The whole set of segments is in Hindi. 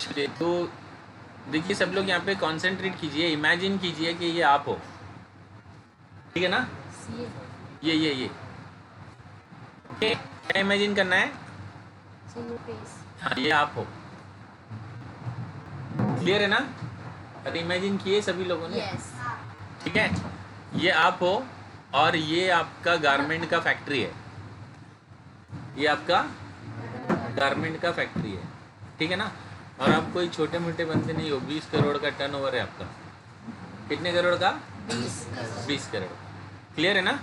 चलिए, तो देखिए सब लोग यहाँ पे कॉन्सेंट्रेट कीजिए, इमेजिन कीजिए कि ये आप हो, ठीक है ना? ये ओके, क्या इमेजिन करना है? हाँ, ये आप हो। क्लियर है ना? अरे इमेजिन किए सभी लोगों ने? ठीक है, ये आप हो और ये आपका गारमेंट का फैक्ट्री है। ये आपका गारमेंट का फैक्ट्री है, ठीक है ना? और आप कोई छोटे मोटे बंदे नहीं हो। 20 करोड़ का टर्नओवर है आपका। कितने करोड़ का? 20 करोड़। क्लियर है ना?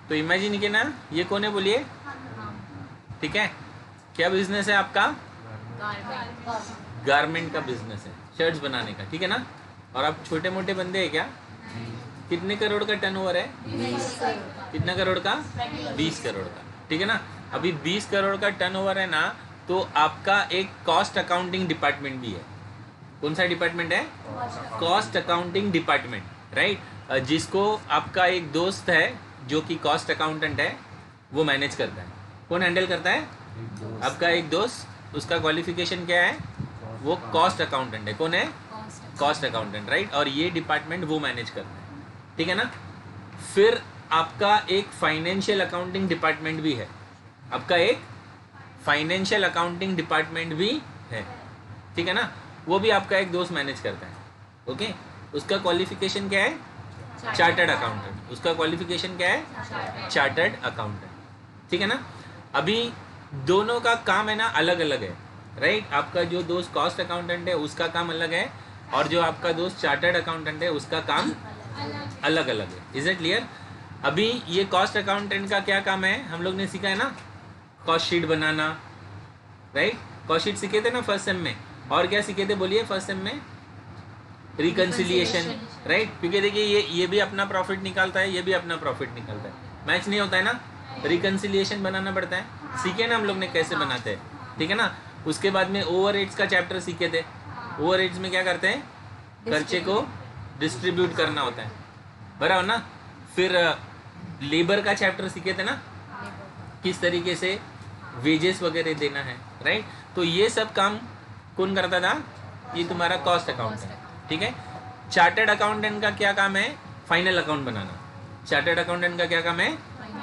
तो इमेजिन किया ना, ये कौन है बोलिए? ठीक है, क्या बिजनेस है आपका? गारमेंट का बिजनेस है, शर्ट्स बनाने का, ठीक है ना? और आप छोटे मोटे बंदे हैं क्या? कितने करोड़ का टर्नओवर है? कितना करोड़ का? 20 करोड़ का, ठीक है ना? अभी 20 करोड़ का टर्नओवर है ना, तो आपका एक कॉस्ट अकाउंटिंग डिपार्टमेंट भी है। कौन सा डिपार्टमेंट है? Cost accounting department, right? जिसको आपका एक दोस्त है जो कि कॉस्ट अकाउंटेंट है, वो मैनेज करता है। कौन हैंडल करता है? आपका एक दोस्त। उसका क्वालिफिकेशन क्या है? वो कॉस्ट अकाउंटेंट है। कौन है? Cost accountant, right? और ये डिपार्टमेंट वो मैनेज करता है, ठीक है ना? फिर आपका एक फाइनेंशियल अकाउंटिंग डिपार्टमेंट भी है। आपका एक फाइनेंशियल अकाउंटिंग डिपार्टमेंट भी है, ठीक है ना? वो भी आपका एक दोस्त मैनेज करता है, ओके? उसका क्वालिफिकेशन क्या है? Chartered accountant. उसका क्वालिफिकेशन क्या है? चार्टर्ड अकाउंटेंट, ठीक है ना? अभी दोनों का काम है ना अलग अलग है, राइट? आपका जो दोस्त कॉस्ट अकाउंटेंट है उसका काम अलग है, और जो आपका दोस्त चार्टर्ड अकाउंटेंट है उसका काम अलग अलग है। Is it clear? अभी ये कॉस्ट अकाउंटेंट का क्या काम है हम लोग ने सीखा है ना? कॉस्ट शीट बनाना, राइट? कॉस्ट शीट सीखे थे ना फर्स्ट सेम में। और क्या सीखे थे बोलिए फर्स्ट सेम में? Reconciliation, right? क्योंकि देखिए ये भी अपना प्रॉफिट निकालता है, ये भी अपना प्रॉफिट निकालता है, मैच नहीं होता है ना? रिकन्सिलिएशन बनाना पड़ता है। सीखे ना हम लोग ने कैसे बनाते हैं, ठीक है ना? उसके बाद में ओवरहेड्स का चैप्टर सीखे थे। ओवरहेड्स में क्या करते हैं? खर्चे को डिस्ट्रीब्यूट करना होता है, बराबर ना? फिर लेबर का चैप्टर सीखे थे ना, किस तरीके से वेजेस वगैरह देना है, राइट? तो ये सब काम कौन करता था? ये तुम्हारा कॉस्ट अकाउंटेंट, ठीक है? चार्टर्ड अकाउंटेंट का क्या काम है? फाइनल अकाउंट बनाना। चार्टर्ड अकाउंटेंट का क्या काम है?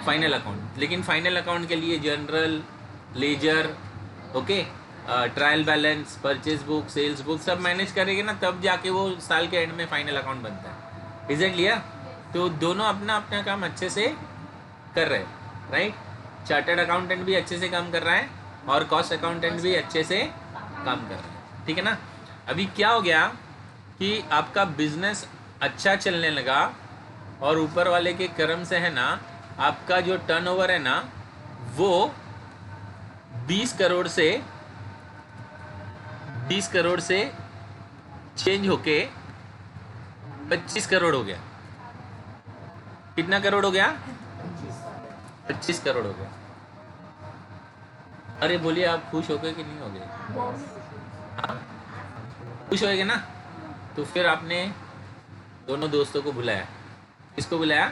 Final account. लेकिन फाइनल अकाउंट के लिए general ledger, okay, trial balance, purchase book, sales book सब मैनेज करेंगे ना, तब जाके वो साल के एंड में फाइनल अकाउंट बनता है। Is it clear? तो दोनों अपना अपना काम अच्छे से कर रहे हैं, राइट? चार्टर्ड अकाउंटेंट भी अच्छे से काम कर रहा है और कॉस्ट अकाउंटेंट भी अच्छे से काम कर रहा है, ठीक है ना? अभी क्या हो गया कि आपका बिजनेस अच्छा चलने लगा और ऊपर वाले के कर्म से है ना, आपका जो टर्नओवर है ना वो 20 करोड़ से चेंज होके 25 करोड़ हो गया। कितना करोड़ हो गया? 25 करोड़ हो गया। अरे बोलिए, आप खुश हो गए कि नहीं हो गए? हाँ, खुश होएगे ना? तो फिर आपने दोनों दोस्तों को बुलाया। किसको बुलाया?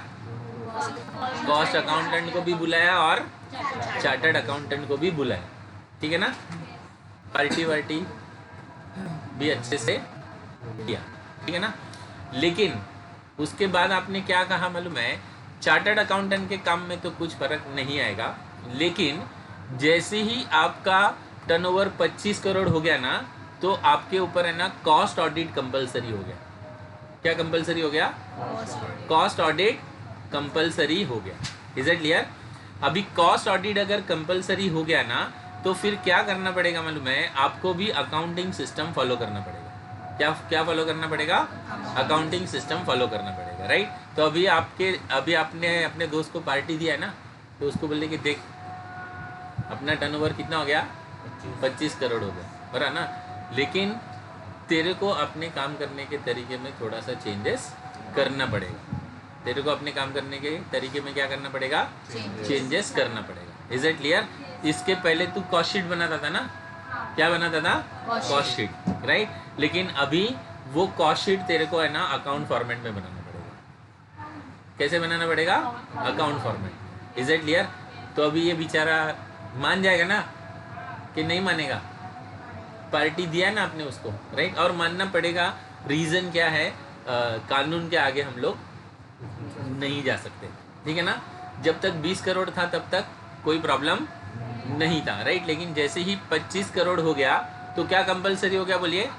कॉस्ट अकाउंटेंट को भी बुलाया और चार्टर्ड अकाउंटेंट को भी बुलाया, ठीक है ना? पार्टी वार्टी भी अच्छे से किया, ठीक है ना? लेकिन उसके बाद आपने क्या कहा मालूम है? चार्टर्ड अकाउंटेंट के काम में तो कुछ फर्क नहीं आएगा, लेकिन जैसे ही आपका टर्नओवर 25 करोड़ हो गया ना, तो आपके ऊपर है ना कॉस्ट ऑडिट कंपलसरी हो गया। क्या कंपलसरी हो गया? कॉस्ट ऑडिट कंपलसरी हो गया। Is it clear? अभी कॉस्ट ऑडिट अगर कंपलसरी हो गया ना, तो फिर क्या करना पड़ेगा मालूम है? आपको भी अकाउंटिंग सिस्टम फॉलो करना पड़ेगा। क्या फॉलो करना पड़ेगा? अकाउंटिंग सिस्टम फॉलो करना पड़ेगा, राइट? तो अभी आपने अपने दोस्त को पार्टी दिया है ना, तो उसको बोले कि देख अपना टर्नओवर कितना हो गया? 25 करोड़ हो गया, बराबर ना? लेकिन तेरे को अपने काम करने के तरीके में थोड़ा सा चेंजेस करना पड़ेगा। तेरे को अपने काम करने के तरीके में क्या करना पड़ेगा? चेंजेस करना पड़ेगा। Is it clear? इसके पहले तू कॉस्ट शीट बनाता था ना? क्या बनाता था? Cost sheet, right? लेकिन अभी वो कॉस्ट शीट तेरे को है ना अकाउंट फॉर्मेट में बनाना पड़ेगा। कैसे बनाना पड़ेगा? Account format. Is it clear? तो अभी ये बेचारा मान जाएगा ना कि नहीं मानेगा? पार्टी दिया है ना आपने उसको, राइट, और मानना पड़ेगा। रीज़न क्या है, कानून के आगे हम लोग नहीं जा सकते, ठीक है ना। जब तक 20 करोड़ था तब तक कोई प्रॉब्लम नहीं था, राइट, लेकिन जैसे ही 25 करोड़ हो गया तो क्या कंपलसरी हो गया, बोलिए,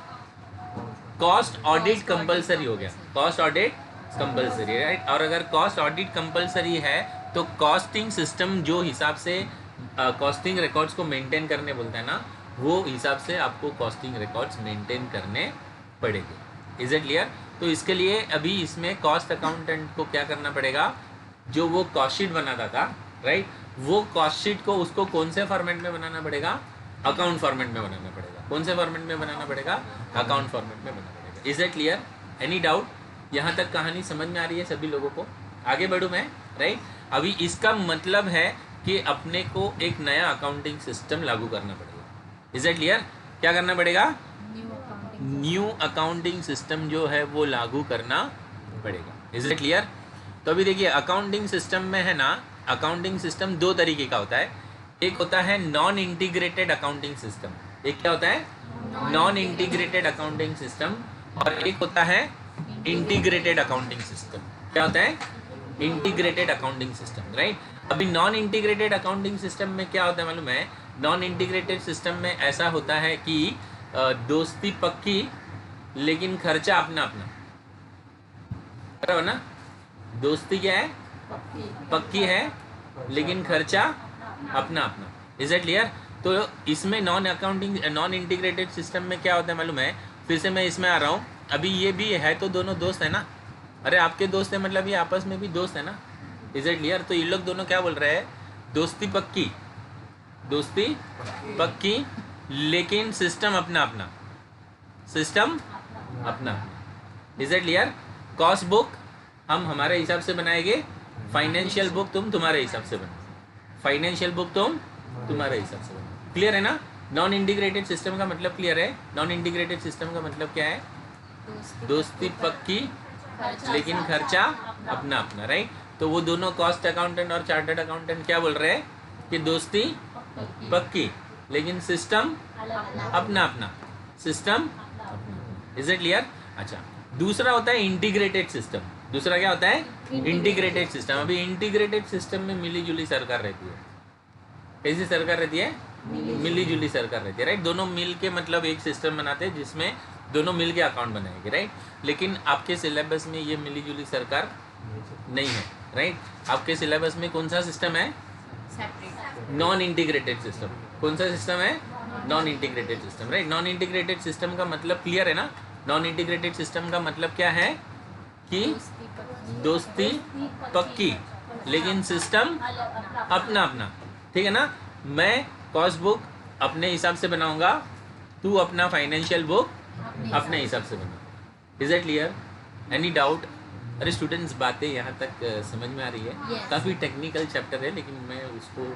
कॉस्ट ऑडिट कंपलसरी हो गया, कॉस्ट ऑडिट कंपलसरी, राइट। और अगर कॉस्ट ऑडिट कंपलसरी है तो कॉस्टिंग सिस्टम जो हिसाब से कॉस्टिंग रिकॉर्ड्स को मेंटेन करने बोलता है ना, वो हिसाब से आपको कॉस्टिंग रिकॉर्ड्स मेंटेन करने पड़ेंगे। Is it clear? तो इसके लिए अभी इसमें कॉस्ट अकाउंटेंट को क्या करना पड़ेगा, जो वो कॉस्ट शीट बनाता था, राइट, वो कॉस्ट शीट को उसको कौन से फॉर्मेट में बनाना पड़ेगा, अकाउंट फॉर्मेट में बनाना पड़ेगा। कौन से फॉर्मेट में बनाना पड़ेगा, अकाउंट फॉर्मेट में बनाना पड़ेगा। Is it clear? Any doubt? यहाँ तक कहानी समझ में आ रही है सभी लोगों को? आगे बढ़ूँ मैं, राइट। अभी इसका मतलब है कि अपने को एक नया अकाउंटिंग सिस्टम लागू करना पड़ेगा। Is it clear? क्या करना पड़ेगा? न्यू अकाउंटिंग सिस्टम जो है वो लागू करना पड़ेगा। Is it clear? तो अभी देखिए अकाउंटिंग सिस्टम में है ना, अकाउंटिंग सिस्टम दो तरीके का होता है। एक होता है नॉन इंटीग्रेटेड अकाउंटिंग सिस्टम, एक क्या होता है, नॉन इंटीग्रेटेड अकाउंटिंग सिस्टम, और एक होता है इंटीग्रेटेड अकाउंटिंग सिस्टम। क्या होता है? Integrated accounting system, right. अभी नॉन इंटीग्रेटेड अकाउंटिंग सिस्टम में क्या होता है मालूम है? नॉन इंटीग्रेटेड सिस्टम में ऐसा होता है कि दोस्ती पक्की लेकिन खर्चा अपना अपना, बराबर ना। दोस्ती क्या है, पक्की है, लेकिन खर्चा अपना अपना। Is it clear? तो इसमें नॉन इंटीग्रेटेड सिस्टम में क्या होता है मालूम है? फिर से मैं इसमें आ रहा हूँ। अभी ये भी है तो दोनों दोस्त है ना, अरे आपके दोस्त है मतलब ये आपस में भी दोस्त है ना। Is it clear? तो ये लोग दोनों क्या बोल रहे हैं, दोस्ती पक्की, दोस्ती पक्की लेकिन सिस्टम अपना अपना, सिस्टम अपना। Is it clear? Cost book हम हमारे हिसाब से बनाएंगे, फाइनेंशियल बुक तुम तुम्हारे हिसाब से बनाओ, फाइनेंशियल बुक तुम तुम्हारे हिसाब से बनाओ। क्लियर है ना? नॉन इंटीग्रेटेड सिस्टम का मतलब क्लियर है? नॉन इंटीग्रेटेड सिस्टम का मतलब क्या है? दोस्ती पक्की लेकिन खर्चा अपना अपना, राइट। तो वो दोनों कॉस्ट अकाउंटेंट और चार्टर्ड अकाउंटेंट क्या बोल रहे हैं कि दोस्ती पक्की लेकिन सिस्टम अपना अपना, सिस्टम। Is it clear? अच्छा, दूसरा होता है इंटीग्रेटेड सिस्टम। दूसरा क्या होता है? Integrated system. अभी इंटीग्रेटेड सिस्टम में मिली जुली सरकार रहती है। कैसी सरकार रहती है? मिली जुली सरकार रहती है, राइट। दोनों मिल के मतलब एक सिस्टम बनाते हैं जिसमें दोनों मिल के अकाउंट बनाएंगे, राइट। लेकिन आपके सिलेबस में ये मिली जुली सरकार नहीं है, राइट। आपके सिलेबस में कौन सा सिस्टम है? Non integrated system. कौन सा सिस्टम है? Non integrated system, right. Non integrated system का मतलब क्लियर है ना? नॉन इंटीग्रेटेड सिस्टम का मतलब क्या है कि दोस्ती पक्की लेकिन सिस्टम अपना अपना, ठीक है ना। मैं कॉस्ट बुक अपने हिसाब से बनाऊंगा, तू अपना फाइनेंशियल बुक अपने हिसाब से बना। Is it clear? Any doubt? अरे स्टूडेंट्स, बातें यहाँ तक समझ में आ रही है? Yes. काफ़ी टेक्निकल चैप्टर है लेकिन मैं उसको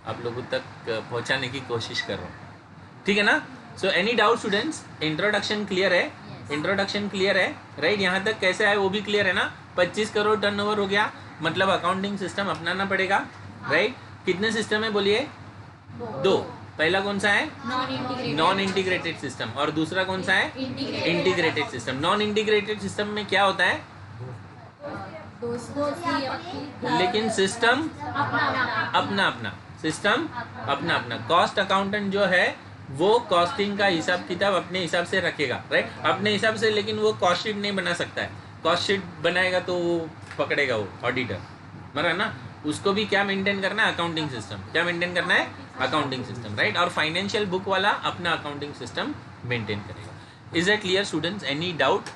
आप लोगों तक पहुँचाने की कोशिश कर रहा हूँ, ठीक है ना। So any doubt students? Introduction clear है? इंट्रोडक्शन क्लियर है, राइट। यहाँ तक कैसे आए वो भी क्लियर है ना। 25 करोड़ टर्नओवर हो गया मतलब अकाउंटिंग सिस्टम अपनाना पड़ेगा, राइट। कितने सिस्टम है बोलिए? दो। पहला कौन सा है? नॉन इंटीग्रेटेड सिस्टम, और दूसरा कौन सा है? Integrated system. Non integrated system में क्या होता है? लेकिन सिस्टम अपना अपना, सिस्टम अपना अपना। कॉस्ट अकाउंटेंट जो है वो कॉस्टिंग का हिसाब किताब अपने हिसाब से रखेगा, राइट, अपने हिसाब से। लेकिन वो कॉस्ट शीट नहीं बना सकता है। कॉस्ट शीट बनाएगा तो वो पकड़ेगा वो ऑडिटर, मरा ना। उसको भी क्या मेंटेन करना है? Accounting system. क्या मेंटेन करना है? Accounting system, right. और फाइनेंशियल बुक वाला अपना अकाउंटिंग सिस्टम मेंटेन करेगा। Is it clear students? Any doubt?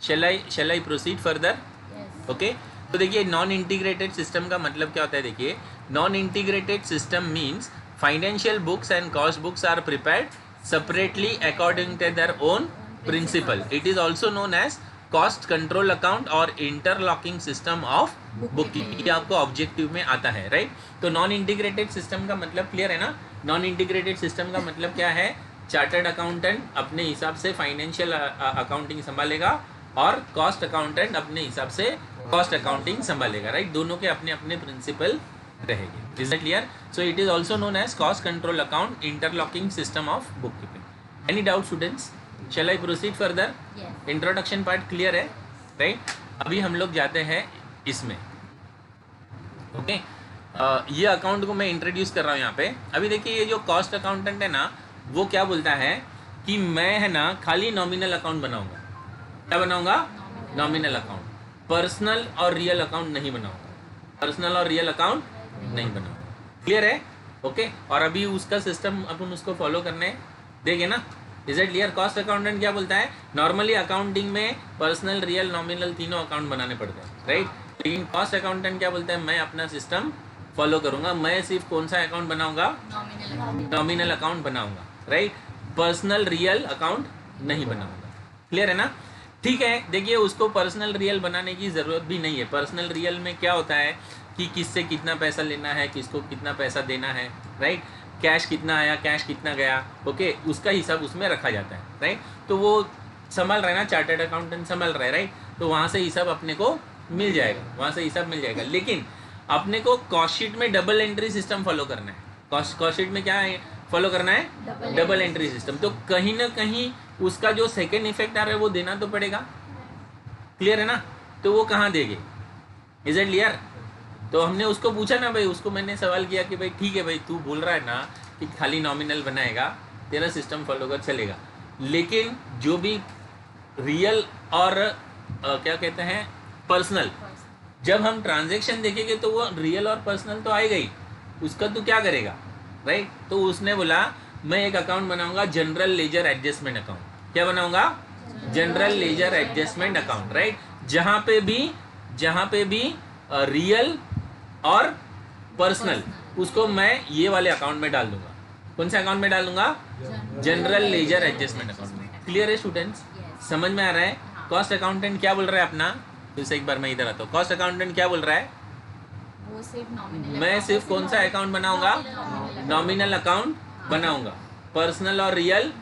Shall I proceed further? Okay. तो देखिए नॉन इंटीग्रेटेड सिस्टम का मतलब क्या होता है? देखिए non integrated system means financial books and cost books are prepared separately according to their own principle. It is also known as cost control account और इंटरलॉकिंग सिस्टम ऑफ बुककीपिंग। ये आपको ऑब्जेक्टिव में आता है, राइट। तो नॉन इंटीग्रेटेड सिस्टम का मतलब क्लियर है ना? नॉन इंटीग्रेटेड सिस्टम का मतलब क्या है? चार्टर्ड अकाउंटेंट अपने हिसाब से फाइनेंशियल अकाउंटिंग संभालेगा और कॉस्ट अकाउंटेंट अपने हिसाब से कॉस्ट अकाउंटिंग संभालेगा, राइट। दोनों के अपने अपने प्रिंसिपल रहेंगे। Is it clear? So it is also known as cost control account interlocking system of book keeping. Any doubt students? Shall I proceed further? Yes. Introduction part clear है, राइट? अभी हम लोग जाते हैं इसमें, ओके? ये अकाउंट को मैं इंट्रोड्यूस कर रहा हूँ यहाँ पे। अभी देखिए, ये जो कॉस्ट अकाउंटेंट है ना, वो क्या बोलता है कि मैं है ना खाली नॉमिनल अकाउंट बनाऊंगा। क्या बनाऊंगा? Nominal account. पर्सनल और रियल अकाउंट नहीं बनाऊंगा। पर्सनल और रियल अकाउंट नहीं बनाऊंगा। क्लियर है? ओके। और अभी उसका सिस्टम अपन उसको फॉलो करने देंगे ना। Is it clear? Cost accountant क्या बोलता है? नॉर्मली अकाउंटिंग में पर्सनल, रियल, नॉमिनल तीनों अकाउंट बनाने पड़ते हैं, राइट? लेकिन कॉस्ट अकाउंटेंट क्या बोलता है? मैं अपना सिस्टम फॉलो करूंगा। मैं सिर्फ कौन सा अकाउंट बनाऊंगा? नॉमिनल अकाउंट बनाऊंगा, राइट? पर्सनल रियल अकाउंट नहीं बनाऊंगा। क्लियर है ना? ठीक है। देखिए, उसको पर्सनल रियल बनाने की ज़रूरत भी नहीं है। पर्सनल रियल में क्या होता है कि किससे कितना पैसा लेना है, किसको कितना पैसा देना है, राइट? कैश कितना आया, कैश कितना गया, ओके, उसका हिसाब उसमें रखा जाता है, राइट? तो वो संभाल रहा है ना, चार्टर्ड अकाउंटेंट संभाल रहा है, राइट? तो वहाँ से हिसाब अपने को मिल जाएगा, वहाँ से हिसाब मिल जाएगा। लेकिन अपने को कॉस्ट शीट में डबल एंट्री सिस्टम फॉलो करना है। कॉस्ट शीट में क्या है फॉलो करना है? Double entry system. तो कहीं ना कहीं उसका जो सेकेंड इफेक्ट आ रहा है वो देना तो पड़ेगा। क्लियर है ना? तो वो कहाँ देंगे? Is it clear? तो हमने उसको पूछा ना भाई, उसको मैंने सवाल किया कि भाई ठीक है भाई, तू बोल रहा है ना कि खाली नॉमिनल बनाएगा, तेरा सिस्टम फॉलो कर चलेगा, लेकिन जो भी रियल और क्या कहते हैं पर्सनल, जब हम ट्रांजैक्शन देखेंगे तो वो रियल और पर्सनल तो आएगा ही, उसका तू क्या करेगा, राइट? तो उसने बोला मैं एक अकाउंट बनाऊंगा, जनरल लेजर एडजस्टमेंट अकाउंट। क्या बनाऊंगा? General ledger adjustment account, right? जहाँ पे भी रियल और पर्सनल, उसको मैं ये वाले अकाउंट में डाल दूंगा। कौन से अकाउंट में डाल दूंगा? जनरल लेजर एडजस्टमेंट अकाउंट में। क्लियर है स्टूडेंट्स? समझ में आ रहा है? कॉस्ट अकाउंटेंट क्या बोल रहा है अपना? फिर से एक बार मैं इधर आता हूँ। कॉस्ट अकाउंटेंट क्या बोल रहा है? वो सिर्फ नॉमिनल, मैं सिर्फ कौन सा अकाउंट बनाऊंगा? नॉमिनल अकाउंट बनाऊंगा। पर्सनल और रियल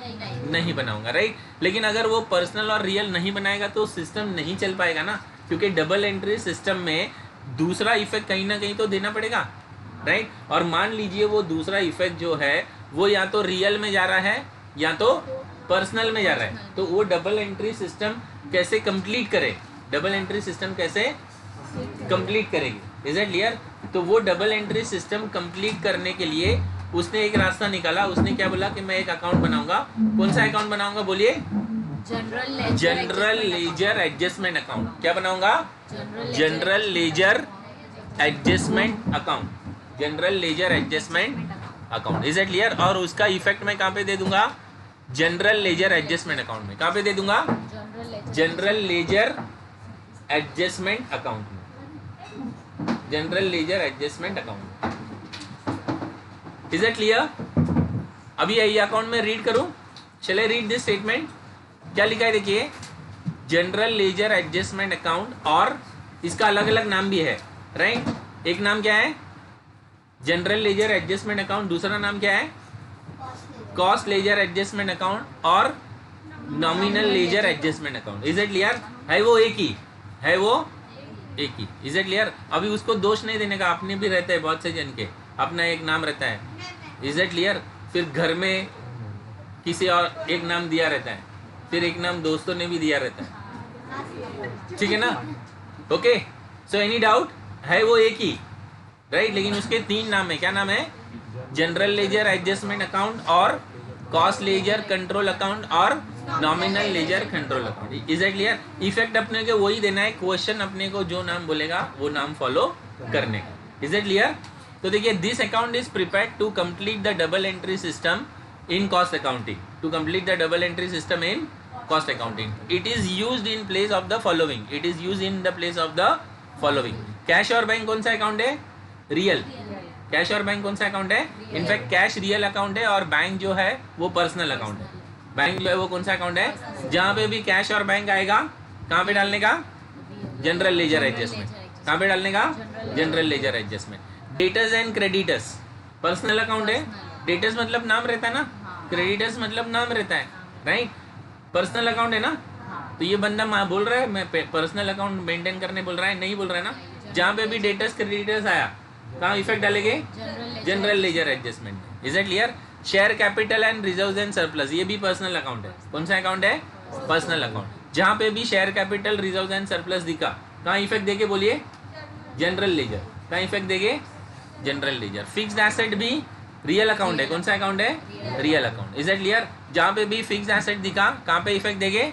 नहीं बनाऊंगा, राइट? लेकिन अगर वो पर्सनल और रियल नहीं बनाएगा तो सिस्टम नहीं चल पाएगा ना, क्योंकि डबल एंट्री सिस्टम में दूसरा इफेक्ट कहीं ना कहीं तो देना पड़ेगा, राइट? और मान लीजिए वो दूसरा इफेक्ट जो है वो या तो रियल में जा रहा है या तो पर्सनल में जा रहा है, तो वो डबल एंट्री सिस्टम कैसे कंप्लीट करे? डबल एंट्री सिस्टम कैसे कंप्लीट करेगी? Is it clear? तो वो डबल एंट्री सिस्टम कंप्लीट करने के लिए उसने एक रास्ता निकाला। उसने क्या बोला कि मैं एक अकाउंट बनाऊंगा। कौन सा अकाउंट बनाऊंगा? बोलिए। General ledger adjustment account. क्या बनाऊंगा? General ledger adjustment account. General ledger adjustment account. Is it clear? और उसका इफेक्ट मैं कहाँ पे दे दूंगा? जनरल लेजर एडजस्टमेंट अकाउंट में। कहाँ पे दे दूंगा? जनरल लेजर एडजस्टमेंट अकाउंट में। General ledger adjustment account. Is it clear? अभी यही अकाउंट में रीड करूं? चले रीड दिस स्टेटमेंट। क्या लिखा है देखिए, जनरल लेजर एडजस्टमेंट अकाउंट, और इसका अलग अलग नाम भी है, राइट? एक नाम क्या है? General ledger adjustment account. दूसरा नाम क्या है? कॉस्ट लेजर एडजस्टमेंट अकाउंट और nominal ledger adjustment account. Is it clear? है वो एक ही, है वो एक ही। Is it clear? अभी उसको दोष नहीं देने का, अपने भी रहता है बहुत से जन के अपना एक नाम रहता है। Is it clear? फिर घर में किसी और एक नाम दिया रहता है, फिर एक नाम दोस्तों ने भी दिया रहता है, ठीक है ना? Okay, so any doubt? है वो एक ही, राइट? लेकिन उसके तीन नाम है। क्या नाम है? जनरल लेजर एडजस्टमेंट अकाउंट और कॉस्ट लेजर कंट्रोल अकाउंट और nominal ledger control account. Is it clear? Effect अपने को वही देना है, क्वेश्चन अपने को जो नाम बोलेगा वो नाम फॉलो करने का। Is it clear? तो देखिए, this account is prepared to complete the double entry system in cost accounting. To complete the double entry system in cost accounting, it is used in place of the following. It is used in the place of the following. Cash और बैंक कौन सा अकाउंट है? रियल। कैश और बैंक कौन सा अकाउंट है? इनफैक्ट कैश रियल अकाउंट है और बैंक जो है वो पर्सनल अकाउंट है। बैंक जो है वो कौन सा अकाउंट है? जहाँ पे भी कैश और बैंक आएगा, कहाँ पे डालने का? General ledger adjustment. कहाँ पे डालने का? General ledger adjustment. Debtors and creditors personal account है। डेटर्स मतलब नाम रहता है ना, क्रेडिटर्स मतलब नाम रहता है, राइट? पर्सनल अकाउंट है ना, तो ये बंदा बोल रहा है मैं पर्सनल अकाउंट मेंटेन करने बोल रहा है, नहीं बोल रहा है ना? जहाँ पे भी डेटर्स क्रेडिटर्स आया, कहाँ इफेक्ट डालेंगे? जनरल लेजर एडजस्टमेंट में। Is it clear? Share capital and reserves and surplus, ये भी पर्सनल अकाउंट है। कौन सा अकाउंट है? Personal account. जहां पे भी share capital reserves and surplus दिखा, कहाँ इफेक्ट देके बोलिए? General ledger. कहाँ इफेक्ट देंगे? General laser. फिक्स्ड एसेट भी रियल अकाउंट है। कौन सा अकाउंट है? Real account. Is it clear? जहां पे भी फिक्स्ड एसेट दिखा, कहाँ पे इफेक्ट देंगे?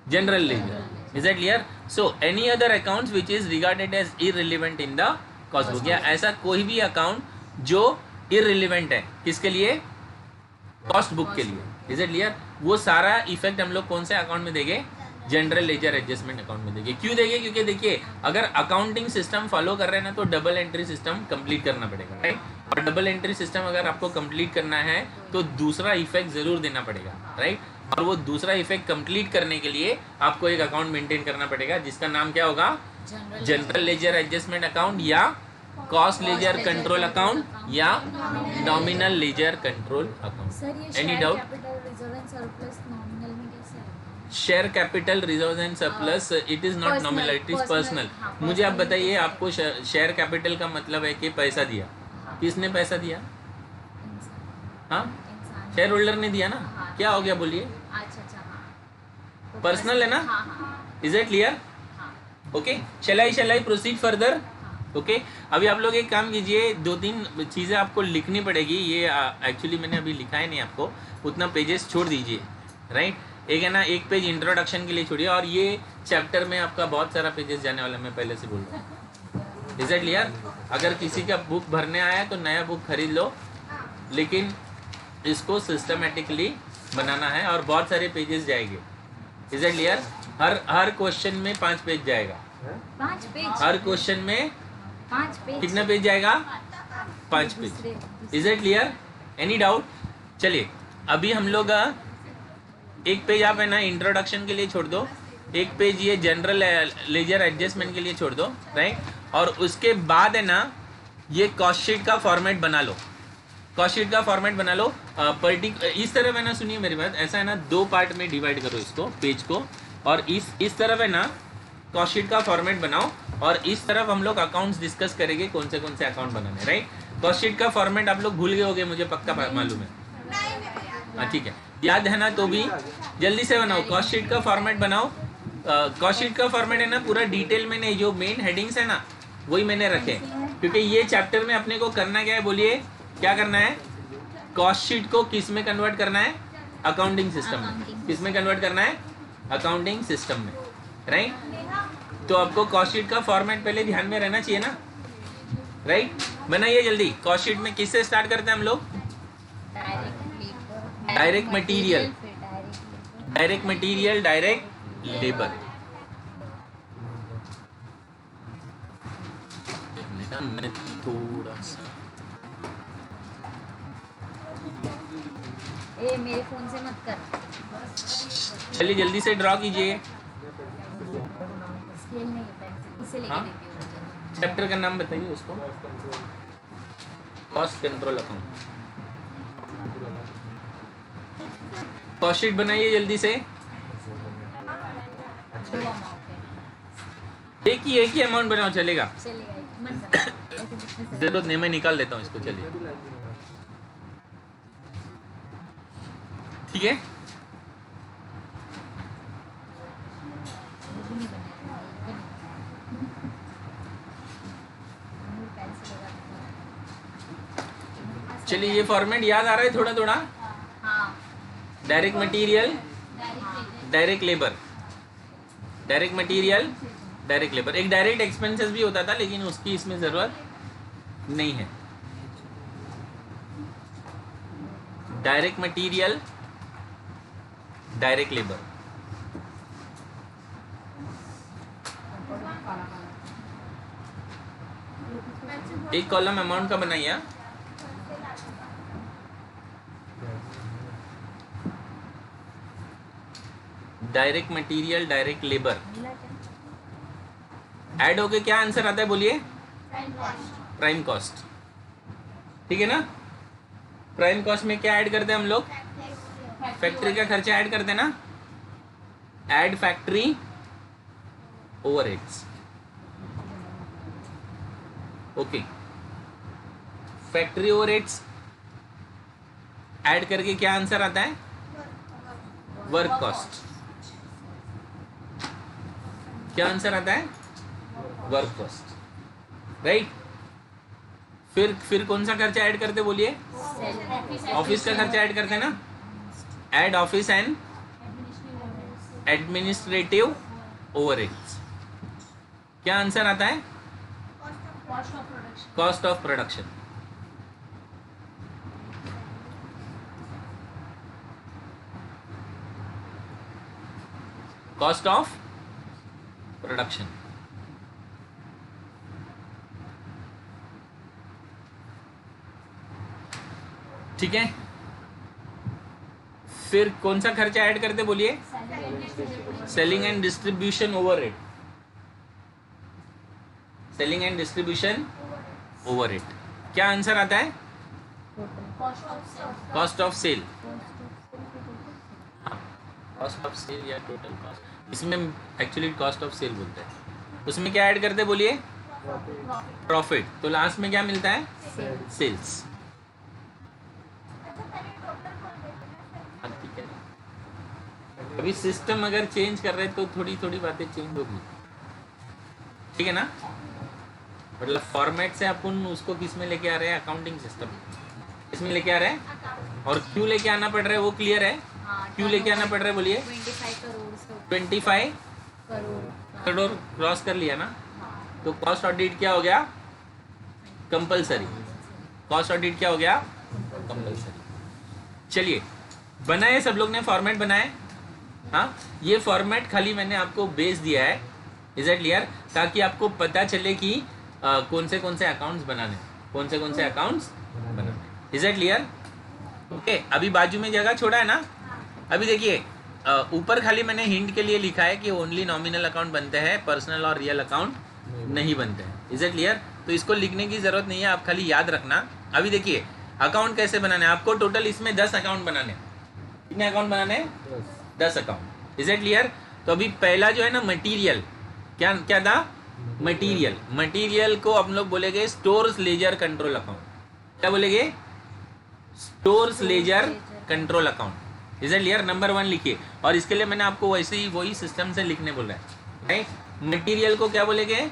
General ledger. Is it clear? So any other accounts which is regarded as irrelevant in the cost book, या ऐसा कोई भी अकाउंट जो इररिलेवेंट है किसके लिए? कॉस्ट बुक के लिए। Is it clear? वो सारा इफेक्ट हम लोग कौन से अकाउंट में देंगे? जनरल लेजर एडजस्टमेंट अकाउंट में देंगे। क्यों देंगे? क्योंकि देखिए, अगर अकाउंटिंग सिस्टम फॉलो कर रहे हैं ना, तो डबल एंट्री सिस्टम कंप्लीट करना पड़ेगा, राइट? और डबल एंट्री सिस्टम अगर आपको कंप्लीट करना है तो दूसरा इफेक्ट जरूर देना पड़ेगा, राइट? और वो दूसरा इफेक्ट कंप्लीट करने के लिए आपको एक अकाउंट मेंटेन करना पड़ेगा, जिसका नाम क्या होगा? जनरल लेजर एडजस्टमेंट अकाउंट, या कॉस्ट लेजर कंट्रोल अकाउंट, या nominal ledger control account. Any doubt? Share capital reserve and surplus it is not nominal, it is personal. मुझे आप बताइए, आपको शेयर कैपिटल का मतलब है कि पैसा दिया। किसने पैसा दिया? हाँ, शेयर होल्डर ने दिया ना। क्या हो गया बोलिए? पर्सनल है ना? Is it clear? Okay, shall I proceed further? Okay, अभी आप लोग एक काम कीजिए, 2-3 चीज़ें आपको लिखनी पड़ेगी। ये एक्चुअली मैंने अभी लिखा है नहीं आपको, उतना पेजेस छोड़ दीजिए, राइट? एक है ना, एक पेज इंट्रोडक्शन के लिए छोड़िए, और ये चैप्टर में आपका बहुत सारा पेजेस जाने वाला, मैं पहले से बोल रहा हूँ। Is it clear? अगर किसी का बुक भरने आया है तो नया बुक खरीद लो, लेकिन इसको सिस्टमेटिकली बनाना है और बहुत सारे पेजेस जाएंगे। Is it clear? Her question में 5 पेज जाएगा। 5 पेज? हर क्वेश्चन में 5 पेज। कितना पेज जाएगा? 5 page. Is it clear? Any doubt? चलिए, अभी हम लोग एक पेज आप है ना इंट्रोडक्शन के लिए छोड़ दो, एक पेज ये जनरल लेजर एडजस्टमेंट के लिए छोड़ दो, राइट? और उसके बाद है ना, ये कॉस्ट शीट का फॉर्मेट बना लो। कॉस्ट शीट का फॉर्मेट बना लो इस तरफ है ना, सुनिए मेरी बात, ऐसा है ना, 2 पार्ट में डिवाइड करो इसको, पेज को, और इस तरफ है ना कॉस्ट शीट का फॉर्मेट बनाओ, और इस तरफ हम लोग अकाउंट्स डिस्कस करेंगे कौन से अकाउंट बनाने, राइट? कॉस्ट शीट का फॉर्मेट आप लोग भूल गए होगे, मुझे पक्का मालूम है। हाँ ठीक है, याद है ना? तो भी जल्दी से बनाओ, कॉस्ट शीट का फॉर्मेट बनाओ। कॉस्ट शीट का फॉर्मेट है ना पूरा डिटेल में नहीं, जो मेन हेडिंग्स है ना वही मैंने रखे, क्योंकि ये चैप्टर में अपने को करना क्या है बोलिए? क्या करना है? कॉस्ट शीट को किस में कन्वर्ट करना है? अकाउंटिंग सिस्टम में। किस में कन्वर्ट करना है? अकाउंटिंग सिस्टम में, राइट? तो आपको कॉस्ट शीट का फॉर्मेट पहले ध्यान में रहना चाहिए ना, राइट? बनाइए जल्दी। कॉस्ट शीट में किससे स्टार्ट करते हैं हम लोग? Direct material, direct material, direct labour. मैं थोड़ा सा मेरे फोन से मत कर। चलिए जल्दी से ड्रॉ कीजिए। स्केल नहीं है, पेंसिल इसे लेके हाँ? देती हूँ। चैप्टर का नाम बताइए उसको। Cost control account. Cost sheet बनाइए जल्दी से। एक ही अमाउंट बनाओ, चलेगा? चलेगा, मत कर। जरूरत नहीं, मैं निकाल देता हूँ इसको। चलिए ठीक है। चलिए, ये फॉर्मेट याद आ रहा है थोड़ा थोड़ा? हाँ। Direct material, direct labour, direct material, direct labour. एक डायरेक्ट एक्सपेंसेस भी होता था, लेकिन उसकी इसमें जरूरत नहीं है। Direct material, direct labour. एक कॉलम अमाउंट का बनाइए। Direct material, direct labour add होके क्या आंसर आता है बोलिए? Prime cost. ठीक है ना? प्राइम कॉस्ट में क्या ऐड करते हैं हम लोग? फैक्ट्री का खर्चा ऐड करते हैं ना, add factory overheads. Okay, factory overheads add करके क्या आंसर आता है? Work cost. क्या आंसर आता है? Work cost, right. फिर कौन सा खर्चा ऐड करते बोलिए? ऑफिस का खर्चा ऐड करते ना, add office and administrative overheads. क्या आंसर आता है? Cost of production. Cost of production. ठीक है। फिर कौन सा खर्चा ऐड करते बोलिए? Selling and distribution overhead. Selling and distribution overhead. क्या आंसर आता है? Cost of sale. Cost of sale या टोटल कॉस्ट, इसमें एक्चुअली कॉस्ट ऑफ सेल बोलते हैं। उसमें क्या ऐड करते बोलिए? प्रॉफिट। तो लास्ट में क्या मिलता है? सेल्स। अभी सिस्टम अगर चेंज कर रहे तो थोड़ी थोड़ी बातें चेंज होगी, ठीक है ना। मतलब फॉर्मेट से अपन उसको किस में लेके आ रहे हैं? अकाउंटिंग सिस्टम इसमें लेके आ रहे हैं। और क्यों लेके आना पड़ रहा है वो क्लियर है? क्यों लेके आना पड़ रहा है बोलिए? 25 करोड़ क्रॉस कर लिया ना, तो कॉस्ट ऑडिट क्या हो गया? कंपलसरी। कॉस्ट ऑडिट क्या हो गया? कंपलसरी। चलिए, बनाए सब लोग ने फॉर्मेट बनाए? हाँ, ये फॉर्मेट खाली मैंने आपको बेस दिया है, इज इट क्लियर, ताकि आपको पता चले कि कौन से अकाउंट्स बनाने, कौन से अकाउंट्स बनाने। Is it clear? ओके। अभी बाजू में जगह छोड़ा है ना। अभी देखिए, ऊपर खाली मैंने हिंट के लिए लिखा है कि ओनली नॉमिनल अकाउंट बनते हैं, पर्सनल और रियल अकाउंट नहीं बनते हैं। Is it clear? तो इसको लिखने की जरूरत नहीं है, आप खाली याद रखना। अभी देखिए, अकाउंट कैसे बनाने, आपको टोटल इसमें 10 अकाउंट बनाने। कितने अकाउंट बनाने? 10 अकाउंट। Is it clear? तो अभी पहला जो है ना, मटीरियल, क्या था? मटीरियल को हम लोग बोलेंगे स्टोर्स लेजर कंट्रोल अकाउंट। क्या बोलेंगे? Stores ledger control account. Is it clear? Number 1 लिखिए। और इसके लिए मैंने आपको वैसे ही वही सिस्टम से लिखने बोला है, राइट। मटीरियल को क्या बोलेंगे?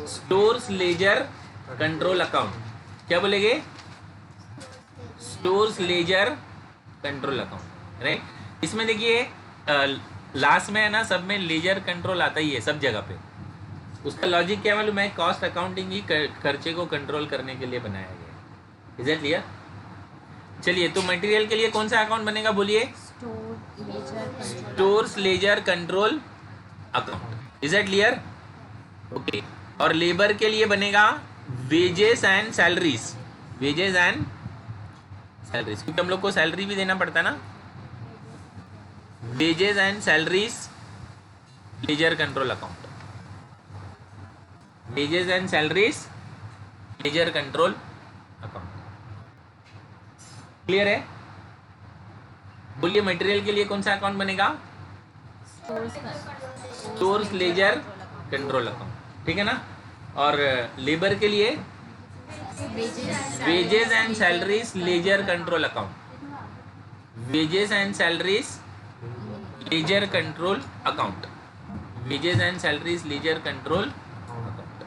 Stores ledger control account. क्या बोलेंगे? Stores ledger control account, right. इसमें देखिए लास्ट में है ना, सब में लेजर कंट्रोल आता ही है, सब जगह पे। उसका लॉजिक क्या मालूम है? कॉस्ट अकाउंटिंग ही खर्चे को कंट्रोल करने के लिए बनाया गया है। Is it clear? चलिए, तो मटेरियल के लिए कौन सा अकाउंट बनेगा बोलिए? Stores ledger control account. Is it clear? Okay. और लेबर के लिए बनेगा wages and salaries. Wages and salaries, क्योंकि हम लोग को सैलरी भी देना पड़ता है ना। Wages and salaries ledger control account. Wages and salaries ledger control account. Clear है? बोलिए, मटेरियल के लिए कौन सा अकाउंट बनेगा? स्टोर्स लेजर कंट्रोल अकाउंट, ठीक है ना। और लेबर के लिए wages and salaries ledger control account. Wages and salaries ledger control account. Wages and salaries ledger control account.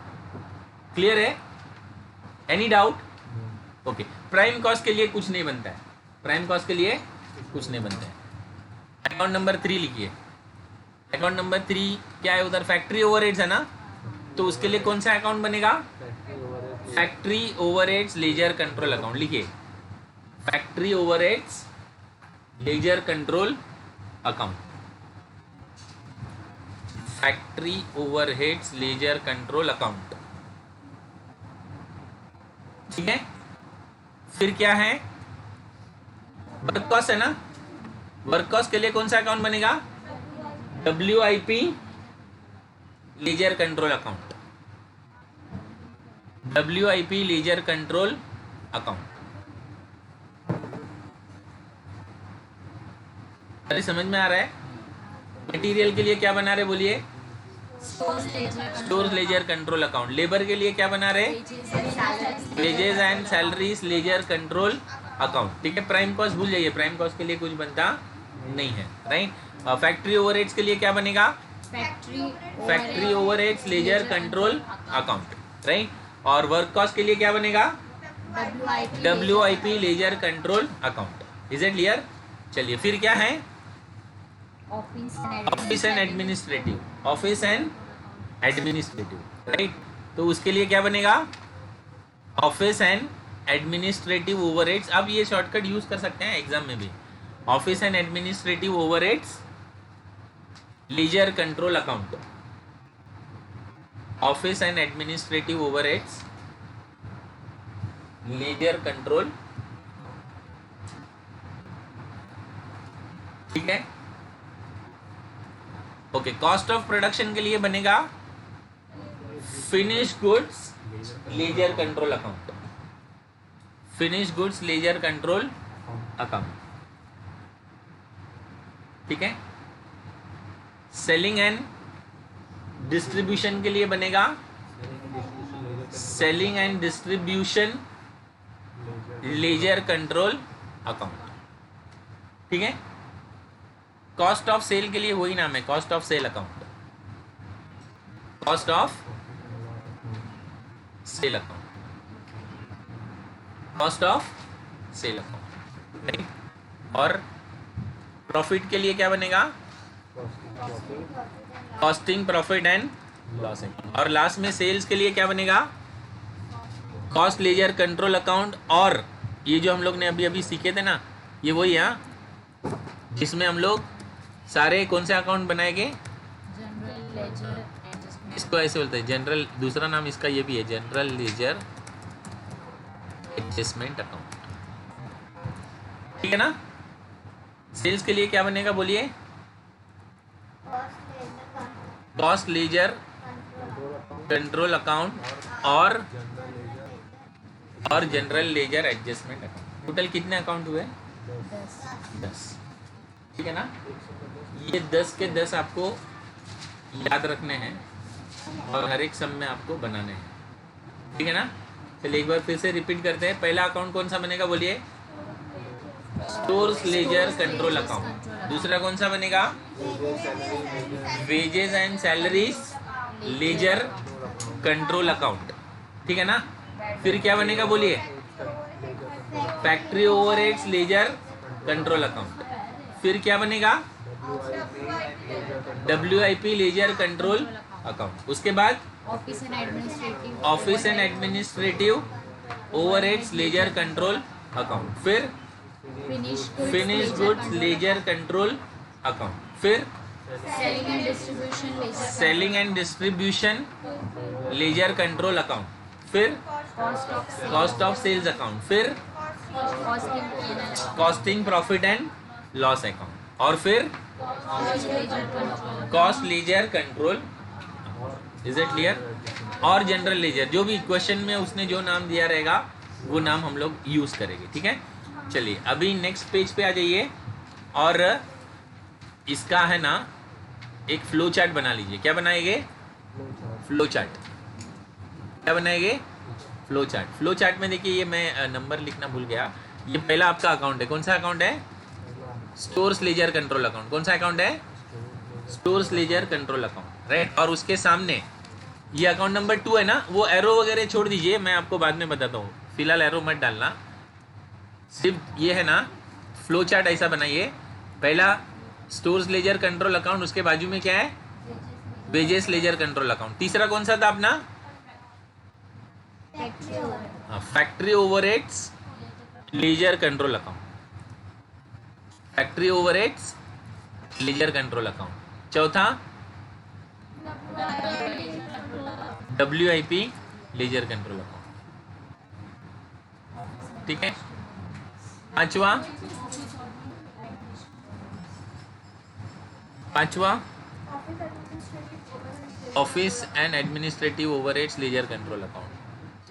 Clear है? Any doubt? Okay. Prime cost के लिए कुछ नहीं बनता है। प्राइम कॉस्ट के लिए कुछ नहीं बनता है। अकाउंट नंबर 3 लिखिए। अकाउंट नंबर 3 क्या है? उधर फैक्ट्री ओवरहेड्स है ना, तो उसके लिए कौन सा अकाउंट बनेगा? Factory overheads ledger control account. लिखिए, factory overheads ledger control account. Factory overheads ledger control account, ठीक है। फिर क्या है? वर्क कॉस्ट है ना। वर्क कॉस्ट के लिए कौन सा अकाउंट बनेगा? WIP ledger control account. WIP ledger control account. अरे समझ में आ रहा है? मटेरियल के लिए क्या बना रहे बोलिए? Stores ledger control account. Labour के लिए क्या बना रहे? Wages and salaries ledger control account, ठीक है। प्राइम कॉस्ट भूल जाइए, प्राइम कॉस्ट के लिए कुछ बनता नहीं है, राइट। फैक्ट्री ओवरहेड्स के लिए क्या बनेगा? Factory overheads ledger control account, right. और वर्क कॉस्ट के लिए क्या बनेगा? WIP ledger control account. Is it clear? चलिए फिर क्या है? Office and administrative, office and administrative, right. तो उसके लिए क्या बनेगा? Office and administrative overheads. अब ये शॉर्टकट यूज कर सकते हैं एग्जाम में भी। Office and administrative overheads ledger control account, office and administrative overheads ledger control, ठीक है। ओके, कॉस्ट ऑफ प्रोडक्शन के लिए बनेगा finish goods ledger control account, finish goods ledger control account, ठीक है। सेलिंग एंड डिस्ट्रीब्यूशन के लिए बनेगा selling and distribution ledger control account, ठीक है। कॉस्ट ऑफ सेल के लिए वही नाम है, cost of sale account, cost of sale account, cost of sale account, right. और प्रॉफिट के लिए क्या बनेगा? Costing profit and loss account. और लास्ट में सेल्स के लिए क्या बनेगा? Cost ledger control account. और ये जो हम लोग ने अभी अभी सीखे थे ना, ये वही है जिसमें हम लोग सारे कौन से अकाउंट बनाएंगे? जनरल लेजर एडजस्टमेंट, इसको ऐसे बोलते हैं जनरल, दूसरा नाम इसका ये भी है, जनरल लेजर एडजस्टमेंट अकाउंट, ठीक है ना। सेल्स के लिए क्या बनेगा बोलिए? कॉस्ट लेजर कंट्रोल अकाउंट और general ledger adjustment account. Total कितने अकाउंट हुए? 10, ठीक है ना। ये 10 के 10 आपको याद रखने हैं और हर एक सम में आपको बनाने हैं, ठीक है ना। चलिए एक बार फिर से रिपीट करते हैं। पहला अकाउंट कौन सा बनेगा बोलिए? Stores ledger control account. दूसरा कौन सा बनेगा? Wages and salaries ledger control account, ठीक है ना। फिर क्या बनेगा बोलिए? Factory overheads ledger control account. फिर क्या बनेगा? WIP ledger control account. उसके बाद office and administrative overheads ledger control account. फिर finish goods ledger control account. फिर selling and distribution ledger control account. फिर कॉस्ट ऑफ सेल्स अकाउंट। फिर costing profit and loss account. और फिर cost ledger control. Is it clear? और जनरल लेजर, जो भी क्वेश्चन में उसने जो नाम दिया रहेगा वो नाम हम लोग यूज करेंगे, ठीक है। चलिए अभी नेक्स्ट पेज पे आ जाइए और इसका है ना एक फ्लो चार्ट बना लीजिए। क्या बनाएंगे? Flow chart. क्या बनाएंगे? Flow chart. फ्लो चार्ट में देखिए, ये मैं नंबर लिखना भूल गया। ये पहला आपका अकाउंट है, कौन सा अकाउंट है? Stores ledger control account. कौन सा अकाउंट है? Stores ledger control account, right. और उसके सामने ये अकाउंट नंबर 2 है ना, वो एरो वगैरह छोड़ दीजिए, मैं आपको बाद में बताता हूँ, फिलहाल एरो मत डालना। सिर्फ ये है ना, फ्लो चार्ट ऐसा बनाइए। पहला स्टोर्स लेजर कंट्रोल अकाउंट, उसके बाजू में क्या है? Wages laser control account. तीसरा कौन सा था अपना? Factory overheads ledger control account. Factory overheads ledger control account. चौथा WIP लेजर कंट्रोल अकाउंट, ठीक है। पांचवा office and administrative overheads ledger control account.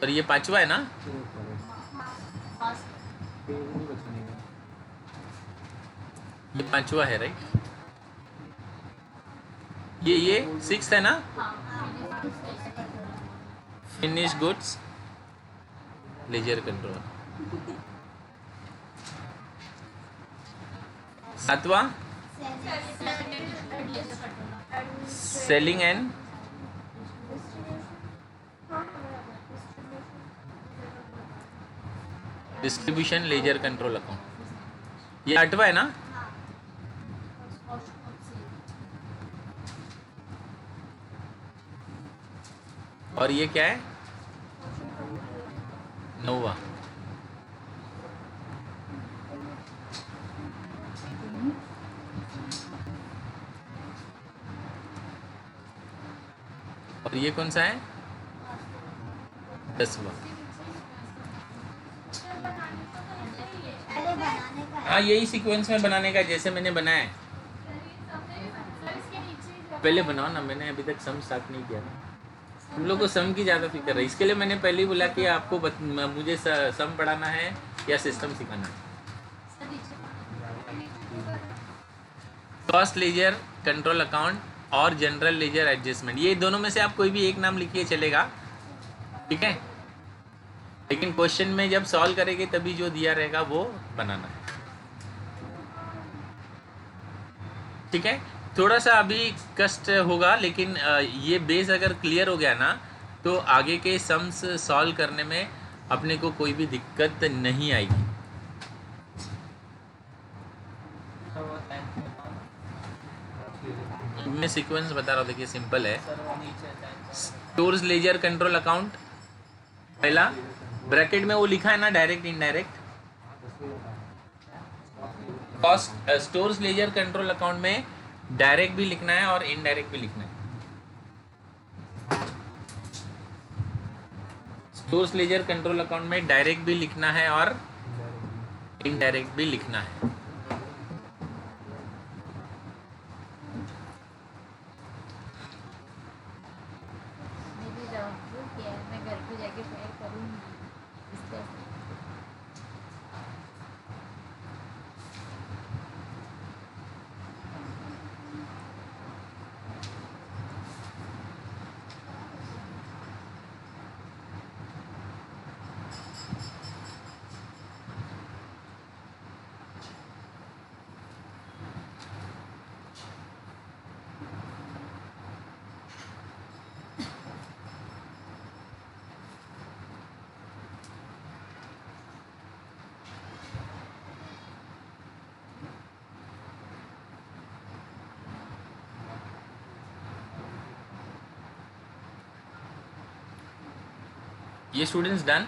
और ये पांचवा है ना, ये पांचवा है, राइट। ये 6 है ना, फिनिश गुड्स लेजर कंट्रोल। सातवां selling and distribution ledger control account, ये 8वां है ना। और ये क्या है, 9वां। और ये कौन सा है, 10वां। हाँ, यही सीक्वेंस में बनाने का जैसे मैंने बनाया है। पहले बनाओ ना, मैंने अभी तक सम स्टार्ट नहीं किया ना। हम लोग को सम की ज़्यादा फिक्र है, इसके लिए मैंने पहले ही बोला कि आपको मुझे सम पढ़ाना है या सिस्टम सिखाना है। कॉस्ट लेजर कंट्रोल अकाउंट और जनरल लेजर एडजस्टमेंट, ये दोनों में से आप कोई भी एक नाम लिखिए चलेगा, ठीक है। लेकिन क्वेश्चन में जब सॉल्व करेंगे तभी जो दिया रहेगा वो बनाना है, ठीक है। थोड़ा सा अभी कष्ट होगा, लेकिन ये बेस अगर क्लियर हो गया ना तो आगे के सम्स सॉल्व करने में अपने को कोई भी दिक्कत नहीं आएगी। मैं सीक्वेंस बता रहा हूँ, देखिए सिंपल है। स्टोर्स लेजर कंट्रोल अकाउंट, पहला ब्रैकेट में वो लिखा है ना, direct indirect. Cost stores ledger control account में डायरेक्ट भी लिखना है और इनडायरेक्ट भी लिखना है। स्टोर्स लेजर कंट्रोल अकाउंट में डायरेक्ट भी लिखना है और इनडायरेक्ट भी लिखना है। मैं घर पे जाके शेयर करूँगी इससे। ये स्टूडेंट्स डन।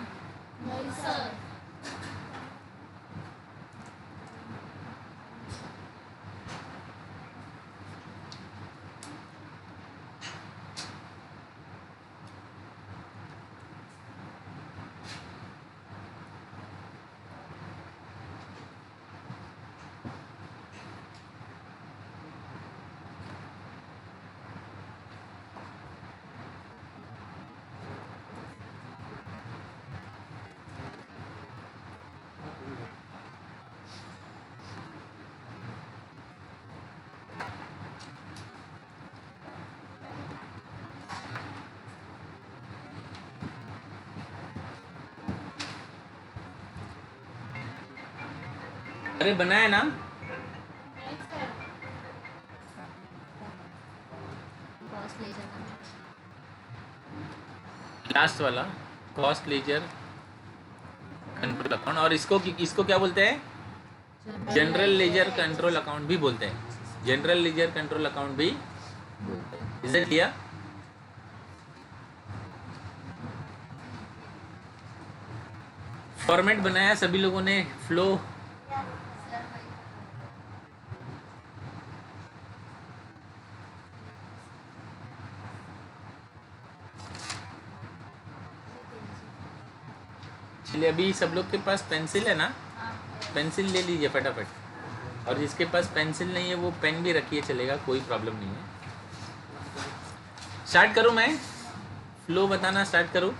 अरे बनाया ना, लास्ट वाला कॉस्ट लेजर कंट्रोल अकाउंट, और इसको क्या बोलते हैं, जनरल लेजर कंट्रोल अकाउंट भी बोलते हैं। जनरल लेजर कंट्रोल अकाउंट भी इज इट क्लियर। फॉर्मेट बनाया सभी लोगों ने, फ्लो चलिए। अभी सब लोग के पास पेंसिल है ना, पेंसिल ले लीजिए फटाफट, और जिसके पास पेंसिल नहीं है वो पेन भी रखिए चलेगा, कोई प्रॉब्लम नहीं है। स्टार्ट करूं मैं, फ्लो बताना स्टार्ट करूं,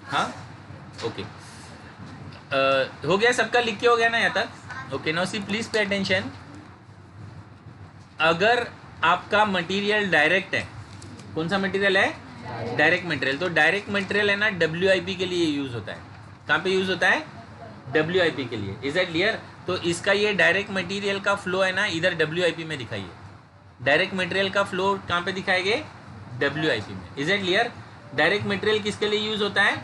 हाँ ओके। हो गया सबका, लिख के हो गया ना यहाँ तक, okay. Now see please pay attention. अगर आपका मटेरियल डायरेक्ट है, कौन सा मटेरियल है, डायरेक्ट मटेरियल, तो डायरेक्ट मटेरियल है ना WIP के लिए यूज होता है। कहाँ पे यूज होता है, WIP के लिए, इज दैट क्लियर। तो इसका ये डायरेक्ट मटेरियल का फ्लो है ना, इधर WIP में दिखाइए। डायरेक्ट मटेरियल का फ्लो कहाँ पे दिखाएंगे? WIP में। Is it clear? Direct material किसके लिए यूज होता है?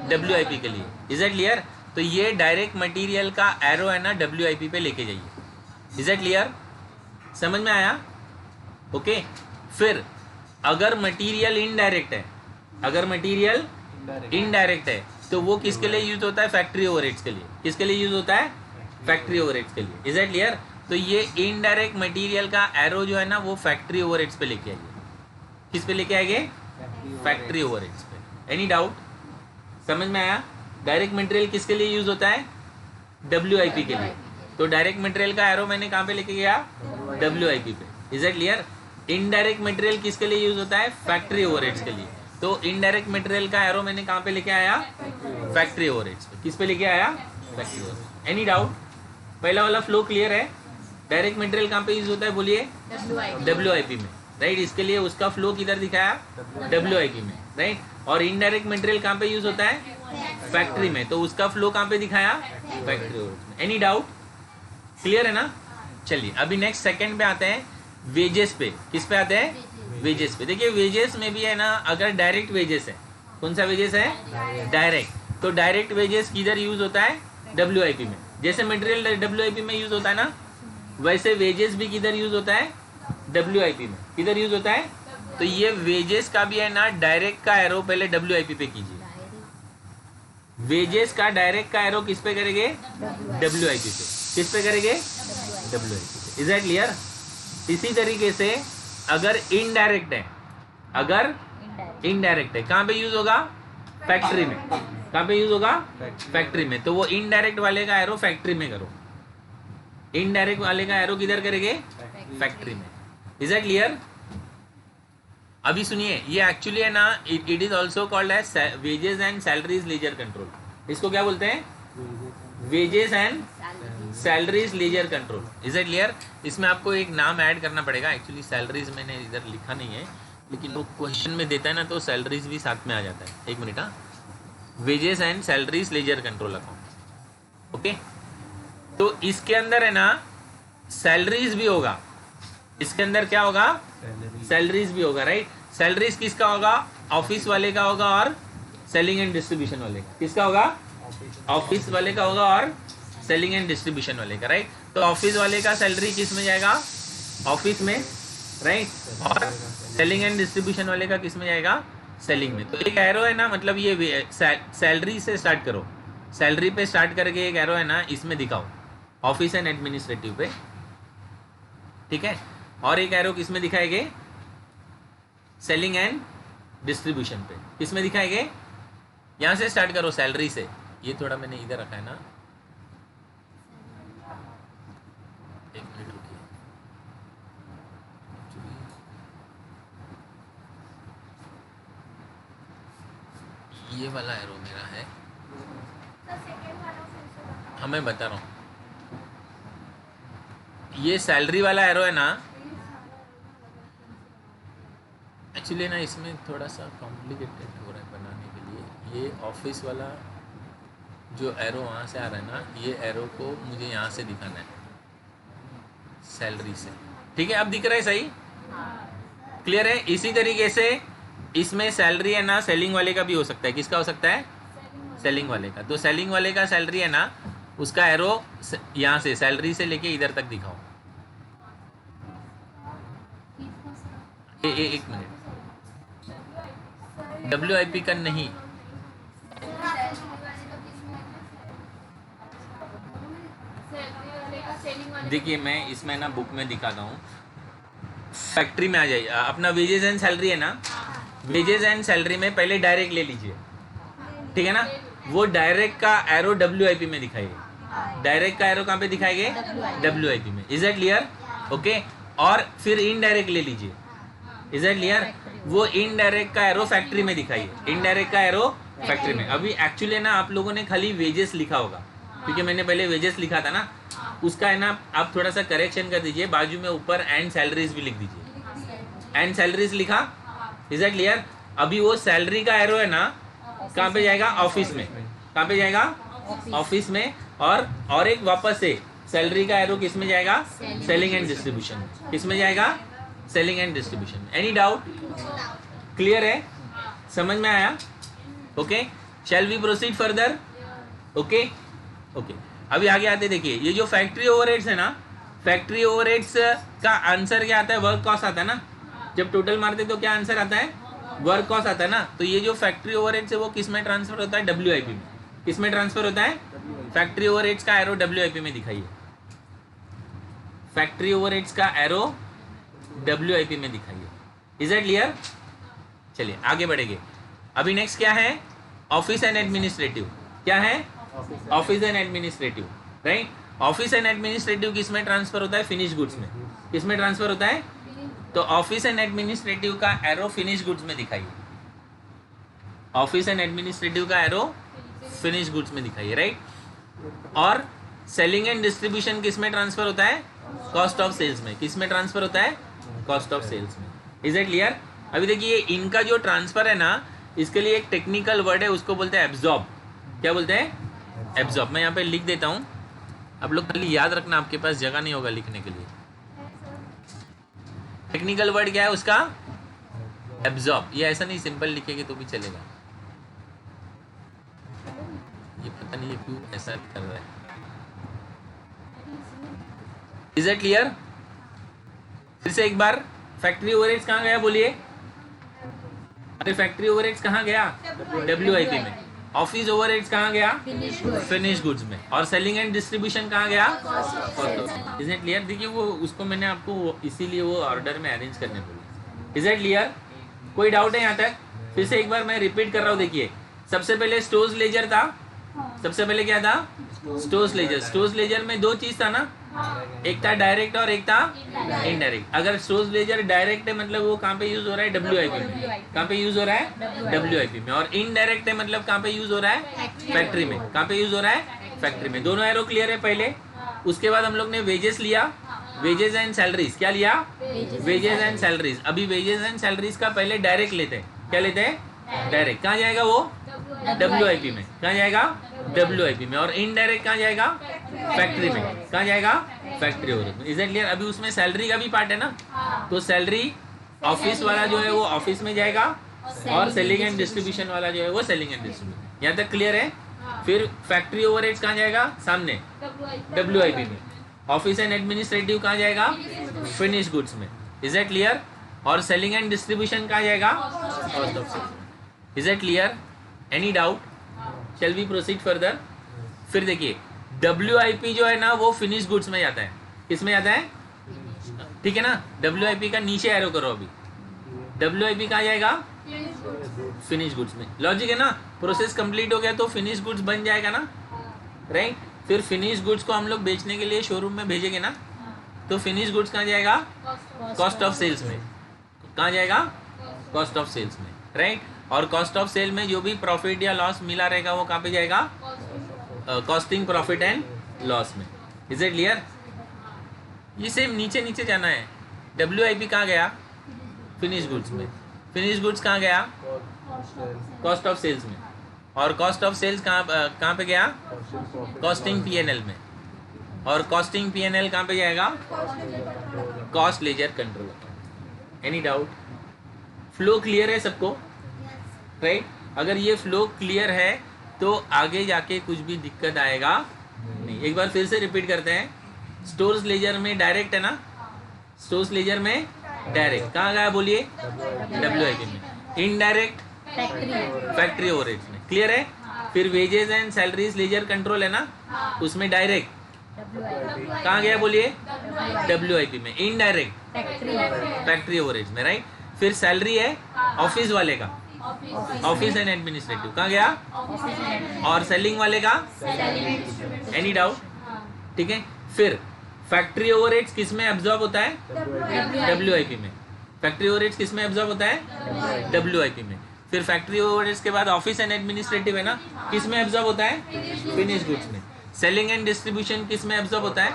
WIP के लिए। Is it clear? तो ये डायरेक्ट मटेरियल का एरो है ना, WIP पे लेके जाइए। Is it clear? समझ में आया? ओके। फिर अगर मटेरियल इनडायरेक्ट है, अगर मटेरियल इनडायरेक्ट है तो वो किसके लिए यूज होता है? फैक्ट्री ओवरहेड्स के लिए। किसके लिए यूज होता है? फैक्ट्री ओवरहेड्स के लिए। Is it clear? तो ये इनडायरेक्ट मटेरियल का एरो जो है ना, वो फैक्ट्री ओवरहेड्स पे लेके आइए। किस पे लेके आएंगे? फैक्ट्री ओवरहेड्स पे। Any doubt? समझ में आया? डायरेक्ट मटेरियल किसके लिए यूज होता है? WIP के लिए। तो डायरेक्ट मटेरियल का एरो मैंने कहाँ पे लेके गया? WIP पे। Is it clear? Indirect material किसके लिए यूज होता है? फैक्ट्री ओवरहेड्स के लिए। तो इनडायरेक्ट मटेरियल का एरो मैंने कहाँ पे लेके आया? फैक्ट्री ओवरहेड्स पे। किस पे लेके आया? Factory overheads. Any doubt? पहला वाला फ्लो क्लियर है? डायरेक्ट मटेरियल कहाँ पे यूज होता है बोलिए? WIP में, राइट। इसके लिए उसका फ्लो किधर दिखाया? WIP में, राइट। और इनडायरेक्ट मटेरियल कहाँ पे यूज होता है? फैक्ट्री में। तो उसका फ्लो कहाँ पे दिखाया? फैक्ट्री ओवरहेड्स में। Any doubt? क्लियर है ना? चलिए अभी नेक्स्ट सेकंड पे आते हैं, वेजेस पे। किस पे आते हैं? वेजेस पे। देखिए वेजेस में भी है ना, अगर डायरेक्ट वेजेस है, कौन सा वेजेस है? डायरेक्ट। तो डायरेक्ट वेजेस किधर यूज होता है? WIP में। जैसे मटेरियल WIP में यूज होता है ना, वैसे वेजेस भी किधर यूज होता है? WIP में। किधर यूज होता है? तो ये वेजेस का भी है ना, डायरेक्ट का एरो पहले WIP पे कीजिए। वेजेस का डायरेक्ट का एरो किस पे करेंगे? WIP पे। किस पे करेंगे? WIP पे। Is that clear? इसी तरीके से अगर इनडायरेक्ट है, अगर इनडायरेक्ट है कहाँ पे यूज होगा? फैक्ट्री में। कहाँ पे यूज होगा? फैक्ट्री में। तो वो इनडायरेक्ट वाले का एरो फैक्ट्री में करो। इनडायरेक्ट वाले का एरो किधर करेंगे? फैक्ट्री में। Is that clear? अभी सुनिए, ये एक्चुअली है ना, it is also called as wages and salaries ledger control. इसको क्या बोलते हैं? Wages and salaries ledger control. Is it clear? इसमें आपको एक नाम ऐड करना पड़ेगा। एक्चुअली सैलरीज मैंने इधर लिखा नहीं है, लेकिन वो क्वेश्चन में देता है ना, तो सैलरीज भी साथ में आ जाता है। एक मिनट। हाँ, wages and salaries ledger control account. Okay. तो इसके अंदर है ना सैलरीज भी होगा। इसके अंदर क्या होगा? सैलरीज भी होगा, राइट। सैलरीज किसका होगा? ऑफिस वाले का होगा और सेलिंग एंड डिस्ट्रीब्यूशन वाले का। किसका होगा? ऑफिस वाले का होगा और सेलिंग एंड डिस्ट्रीब्यूशन वाले का, राइट। तो ऑफिस वाले का सैलरी किस में जाएगा? ऑफिस में, राइट। और सेलिंग एंड डिस्ट्रीब्यूशन वाले का किस में जाएगा? सेलिंग में। तो एक एरो है ना, मतलब ये सैलरी से स्टार्ट करो। सैलरी पे स्टार्ट करके एक एरो है ना, इसमें दिखाओ, ऑफिस एंड एडमिनिस्ट्रेटिव पे, ठीक है। और एक एरो किस में दिखाएंगे? सेलिंग एंड डिस्ट्रीब्यूशन पे। किस में दिखाएंगे? यहाँ से स्टार्ट करो, सैलरी से। ये थोड़ा मैंने इधर रखा है ना, एक मिनट रुकिए। ये वाला एरो मेरा है, हाँ मैं बता रहा हूँ। ये सैलरी वाला एरो है ना, एक्चुअली ना इसमें थोड़ा सा कॉम्प्लिकेटेड हो रहा है बनाने के लिए। ये ऑफिस वाला जो एरो वहाँ से आ रहा है ना, ये एरो को मुझे यहाँ से दिखाना है, सैलरी से, ठीक है। अब दिख रहा है सही? क्लियर है? इसी तरीके से इसमें सैलरी है ना, सेलिंग वाले का भी हो सकता है। किसका हो सकता है? सेलिंग वाले का। तो सेलिंग वाले का सैलरी है ना, उसका एरो यहाँ से सैलरी से लेके इधर तक दिखाओ। एक मिनट, WIP का नहीं, देखिए मैं इसमें ना बुक में दिखाता हूँ। फैक्ट्री में आ जाइए, अपना वेजेस एंड सैलरी है ना, वेजेस एंड सैलरी में पहले डायरेक्ट ले लीजिए, ठीक है ना। वो डायरेक्ट का एरो WIP में दिखाइए। डायरेक्ट का एरो कहाँ पे दिखाएंगे? WIP में। Is that clear? ओके। और फिर इनडायरेक्ट ले लीजिए। Is that clear? वो इनडायरेक्ट का एरो फैक्ट्री में दिखाइए। इनडायरेक्ट का एरो फैक्ट्री में। अभी एक्चुअली ना आप लोगों ने खाली वेजेस लिखा होगा, क्योंकि मैंने पहले वेजेस लिखा था ना, उसका है ना आप थोड़ा सा करेक्शन कर दीजिए, बाजू में ऊपर एंड सैलरीज भी लिख दीजिए। एंड सैलरीज लिखा? Is that clear? अभी वो सैलरी का एरो है ना, कहाँ पे जाएगा? ऑफिस में। कहाँ पे जाएगा? ऑफिस में। और एक वापस से सैलरी का एरो किस में जाएगा? सेलिंग एंड डिस्ट्रीब्यूशन में। किस में जाएगा? Selling and distribution. Any doubt? Clear है? समझ में आया? Okay, shall we proceed further? Okay okay, अभी आगे आते देखिए, ये जो फैक्ट्री ओवरहेड्स है ना, फैक्ट्री ओवरहेड्स का आंसर क्या आता है? वर्क कॉस्ट आता है ना। जब टोटल मारते तो क्या आंसर आता है? वर्क कॉस्ट आता है ना। तो ये जो फैक्ट्री ओवरहेड्स है वो किस में ट्रांसफर होता है? WIP में। किस में ट्रांसफर होता है? फैक्ट्री ओवरहेड्स का एरो WIP में दिखाइए। फैक्ट्री ओवरहेड्स का एरो WIP में दिखाइए। Is it clear? चलिए आगे बढ़ेंगे। अभी नेक्स्ट क्या है? Office and administrative. क्या है? Office and administrative, right. Office and administrative किस में ट्रांसफर होता है? फिनिश गुड्स में। किस में ट्रांसफर होता है? तो ऑफिस एंड एडमिनिस्ट्रेटिव का एरो फिनिश गुड्स में दिखाइए। ऑफिस एंड एडमिनिस्ट्रेटिव का एरो फिनिश गुड्स में दिखाइए, राइट। और सेलिंग एंड डिस्ट्रीब्यूशन किस में ट्रांसफर होता है? कॉस्ट ऑफ सेल्स में। किस में ट्रांसफर होता है? कॉस्ट ऑफ सेल्स में। Is it clear? अभी देखिए इनका जो ट्रांसफर है ना, इसके लिए एक टेक्निकल वर्ड है, उसको बोलते हैं एब्जॉर्ब। क्या बोलते हैं? एब्जॉर्ब। मैं यहाँ पे लिख देता हूँ, आप लोग खाली याद रखना, आपके पास जगह नहीं होगा लिखने के लिए। टेक्निकल वर्ड क्या है उसका? एब्जॉर्ब। ये ऐसा नहीं सिंपल लिखेंगे तो भी चलेगा। ये पता नहीं ये क्यों ऐसा कर रहा है। Is it clear? फिर से एक बार, फैक्ट्री ओवरहेड्स कहाँ गया बोलिए? अरे फैक्ट्री ओवरहेड्स कहाँ गया? WIP में। ऑफिस ओवरहेड्स कहाँ गया? फिनिश गुड्स में। और सेलिंग एंड डिस्ट्रीब्यूशन कहाँ गया? Is it clear? देखिए वो उसको मैंने आपको इसीलिए वो ऑर्डर में अरेंज करने बोला। Is it clear? कोई डाउट है यहाँ तक? फिर से एक बार मैं रिपीट कर रहा हूँ। देखिए सबसे पहले स्टोर्स लेजर था। सबसे पहले क्या था? Stores ledger. स्टोर्स लेजर में दो चीज था ना, एक था डायरेक्ट और एक था इनडायरेक्ट। अगर स्टोर्स लेजर डायरेक्ट है मतलब वो कहाँ पे यूज हो रहा है? WIP में। कहाँ पे यूज हो रहा है? WIP में। और इनडायरेक्ट है मतलब कहाँ पे यूज हो रहा है? फैक्ट्री में। कहाँ पे यूज हो रहा है? फैक्ट्री में। दोनों एरो क्लियर है पहले। उसके बाद हम लोग ने वेजेस लिया, वेजेस एंड सैलरीज। क्या लिया? Wages and salaries. अभी वेजेस एंड सैलरीज का पहले डायरेक्ट लेते हैं। क्या लेते हैं? डायरेक्ट। कहाँ जाएगा वो? WIP में। कहाँ जाएगा? WIP में। और इनडायरेक्ट कहाँ जाएगा? फैक्ट्री में। कहाँ जाएगा? फैक्ट्री ओवरहेड में। Is it clear? अभी उसमें सैलरी का भी पार्ट है ना, तो सैलरी ऑफिस वाला जो है वो ऑफिस में जाएगा, और सेलिंग एंड डिस्ट्रीब्यूशन वाला जो है वो सेलिंग एंड डिस्ट्रीब्यूशन। यहाँ तक क्लियर है? फिर फैक्ट्री ओवरहेड्स कहाँ जाएगा? सामने WIP में। ऑफिस एंड एडमिनिस्ट्रेटिव कहाँ जाएगा? फिनिश गुड्स में। Is it clear? और सेलिंग एंड डिस्ट्रीब्यूशन कहाँ जाएगा? Cost of sales. Is it clear? Any doubt? Shall we proceed further? फिर देखिए WIP जो है ना वो फिनिश गुड्स में जाता है। किस में जाता है? ठीक है ना। WIP का नीचे एरो करो। अभी WIP कहाँ जाएगा? फिनिश गुड्स में। लॉजिक है ना? प्रोसेस कंप्लीट हो गया तो फिनिश गुड्स बन जाएगा ना, राइट। फिर फिनिश गुड्स को हम लोग बेचने के लिए शोरूम में भेजेंगे ना, तो फिनिश गुड्स कहाँ जाएगा? कॉस्ट ऑफ सेल्स में। कहाँ जाएगा? कॉस्ट ऑफ सेल्स में, राइट। और कॉस्ट ऑफ सेल में जो भी प्रॉफिट या लॉस मिला रहेगा वो कहाँ पे जाएगा? कॉस्टिंग प्रॉफिट एंड लॉस में। Is it clear? ये सेम नीचे नीचे जाना है। WIP कहाँ गया? फिनिश गुड्स में। फिनिश गुड्स कहाँ गया? कॉस्ट ऑफ सेल्स में। और कॉस्ट ऑफ सेल्स कहाँ पे गया? कॉस्टिंग P&L में। और कॉस्टिंग P&L कहाँ पे जाएगा? Cost ledger control account. Any doubt? Flow clear है सबको, राइट? अगर ये फ्लो क्लियर है तो आगे जाके कुछ भी दिक्कत आएगा नहीं। एक बार फिर से रिपीट करते हैं। स्टोर्स लेजर में डायरेक्ट है ना, स्टोर्स लेजर में डायरेक्ट कहाँ गया बोलिए? WIP में। इनडायरेक्ट फैक्ट्री ओवरहेड्स में। क्लियर है? फिर wages and salaries ledger control है ना, उसमें डायरेक्ट कहाँ गया बोलिए? WIP में। इनडायरेक्ट फैक्ट्री ओवरहेड्स में, राइट। फिर सैलरी है ऑफिस वाले का, ऑफिस एंड एडमिनिस्ट्रेटिव कहाँ गया? और सेलिंग वाले का? Any doubt? ठीक है। फिर फैक्ट्री ओवरहेड्स किस में एब्जॉर्ब होता है? WIP में। फैक्ट्री ओवरहेड्स किस में एब्जॉर्ब होता है? WIP में। फिर फैक्ट्री ओवरहेड्स के बाद ऑफिस एंड एडमिनिस्ट्रेटिव है ना, किस में एब्जॉर्ब होता है? फिनिश गुड्स में। सेलिंग एंड डिस्ट्रीब्यूशन किस में एब्जॉर्ब होता है?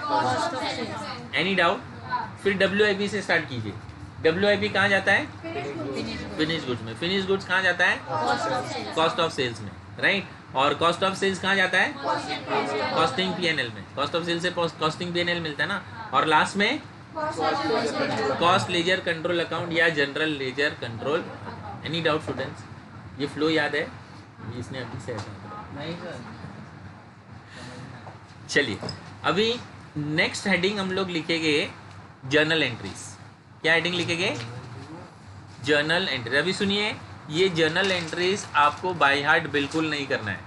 Any doubt? फिर WIP से स्टार्ट कीजिए। WIP कहाँ जाता है? फिनिश गुड्स में। फिनिश गुड्स कहाँ जाता है? कॉस्ट ऑफ सेल्स में, राइट। और कॉस्ट ऑफ सेल्स कहाँ जाता है? कॉस्टिंग पीएनएल में। कॉस्ट ऑफ सेल्स से कॉस्टिंग पीएनएल मिलता है ना। और लास्ट में कॉस्ट लेजर कंट्रोल अकाउंट या general ledger control. Any doubt students? ये फ्लो याद है? इसने अभी से ऐसा नहीं सर। चलिए अभी नेक्स्ट हेडिंग हम लोग लिखेंगे जर्नल एंट्रीज। क्या हेडिंग लिखेंगे? Journal entry. अभी सुनिए, ये जर्नल एंट्रीज आपको बाय हार्ट बिल्कुल नहीं करना है।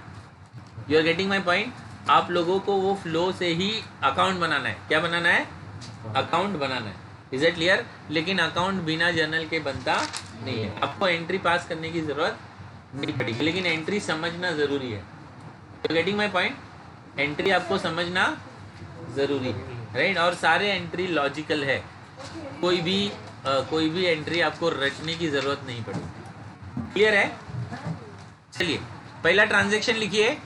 You are getting my point? आप लोगों को वो फ्लो से ही अकाउंट बनाना है। क्या बनाना है? अकाउंट बनाना है। Is it clear? लेकिन अकाउंट बिना जर्नल के बनता नहीं है। आपको एंट्री पास करने की जरूरत नहीं पड़ेगी, लेकिन एंट्री समझना जरूरी है। You are getting my point? Entry आपको समझना जरूरी है, राइट? और सारे एंट्री लॉजिकल है। कोई भी एंट्री आपको रटने की जरूरत नहीं पड़ेगी। क्लियर है? चलिए पहला ट्रांजैक्शन लिखिए।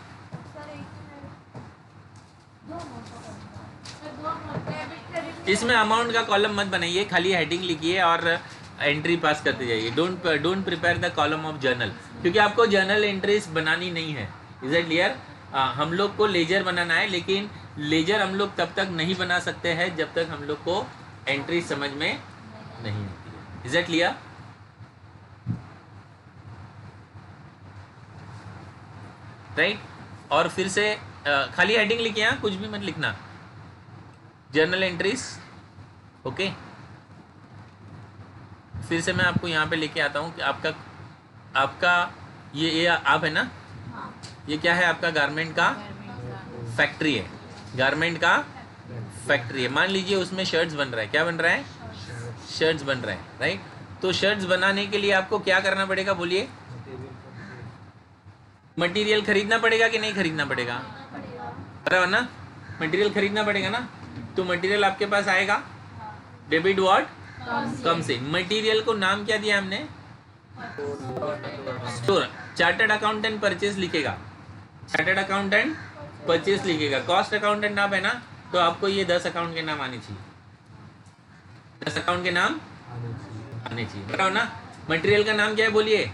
इसमें अमाउंट का कॉलम मत बनाइए, खाली हेडिंग लिखिए और एंट्री पास करते जाइए। Don't prepare the column of journal, क्योंकि आपको जर्नल एंट्रीज बनानी नहीं है। Is it clear? हम लोग को लेजर बनाना है, लेकिन लेजर हम लोग तब तक नहीं बना सकते हैं जब तक हम लोग को एंट्री समझ में नहीं आती है। Is it clear? राइट? और फिर से खाली हेडिंग लिखिए, हाँ कुछ भी मत लिखना। Journal entries. ओके, फिर से मैं आपको यहाँ पे लेके आता हूँ कि आपका ये आप है ना, ये क्या है? आपका गारमेंट का फैक्ट्री है। गारमेंट का फैक्ट्री है। मान लीजिए उसमें शर्ट्स बन रहा है। क्या बन रहा है? शर्ट्स बन रहा है, राइट? तो शर्ट्स बनाने के लिए आपको क्या करना पड़ेगा? बोलिए। मटेरियल खरीदना पड़ेगा कि नहीं खरीदना पड़ेगा? बराबर ना? मटेरियल खरीदना पड़ेगा ना। तो मटेरियल आपके पास आएगा डेबिट व्हाट? कम से। मटेरियल को नाम क्या दिया हमने? स्टोर। चार्टर्ड अकाउंटेंट परचेज लिखेगा। चार्टर्ड अकाउंटेंट परचेज लिखेगा। कॉस्ट अकाउंटेंट नाम है ना, तो आपको ये 10 अकाउंट के नाम आने चाहिए। 10 अकाउंट के नाम आने चाहिए, बराबर ना? मटेरियल का नाम क्या है? बोलिए।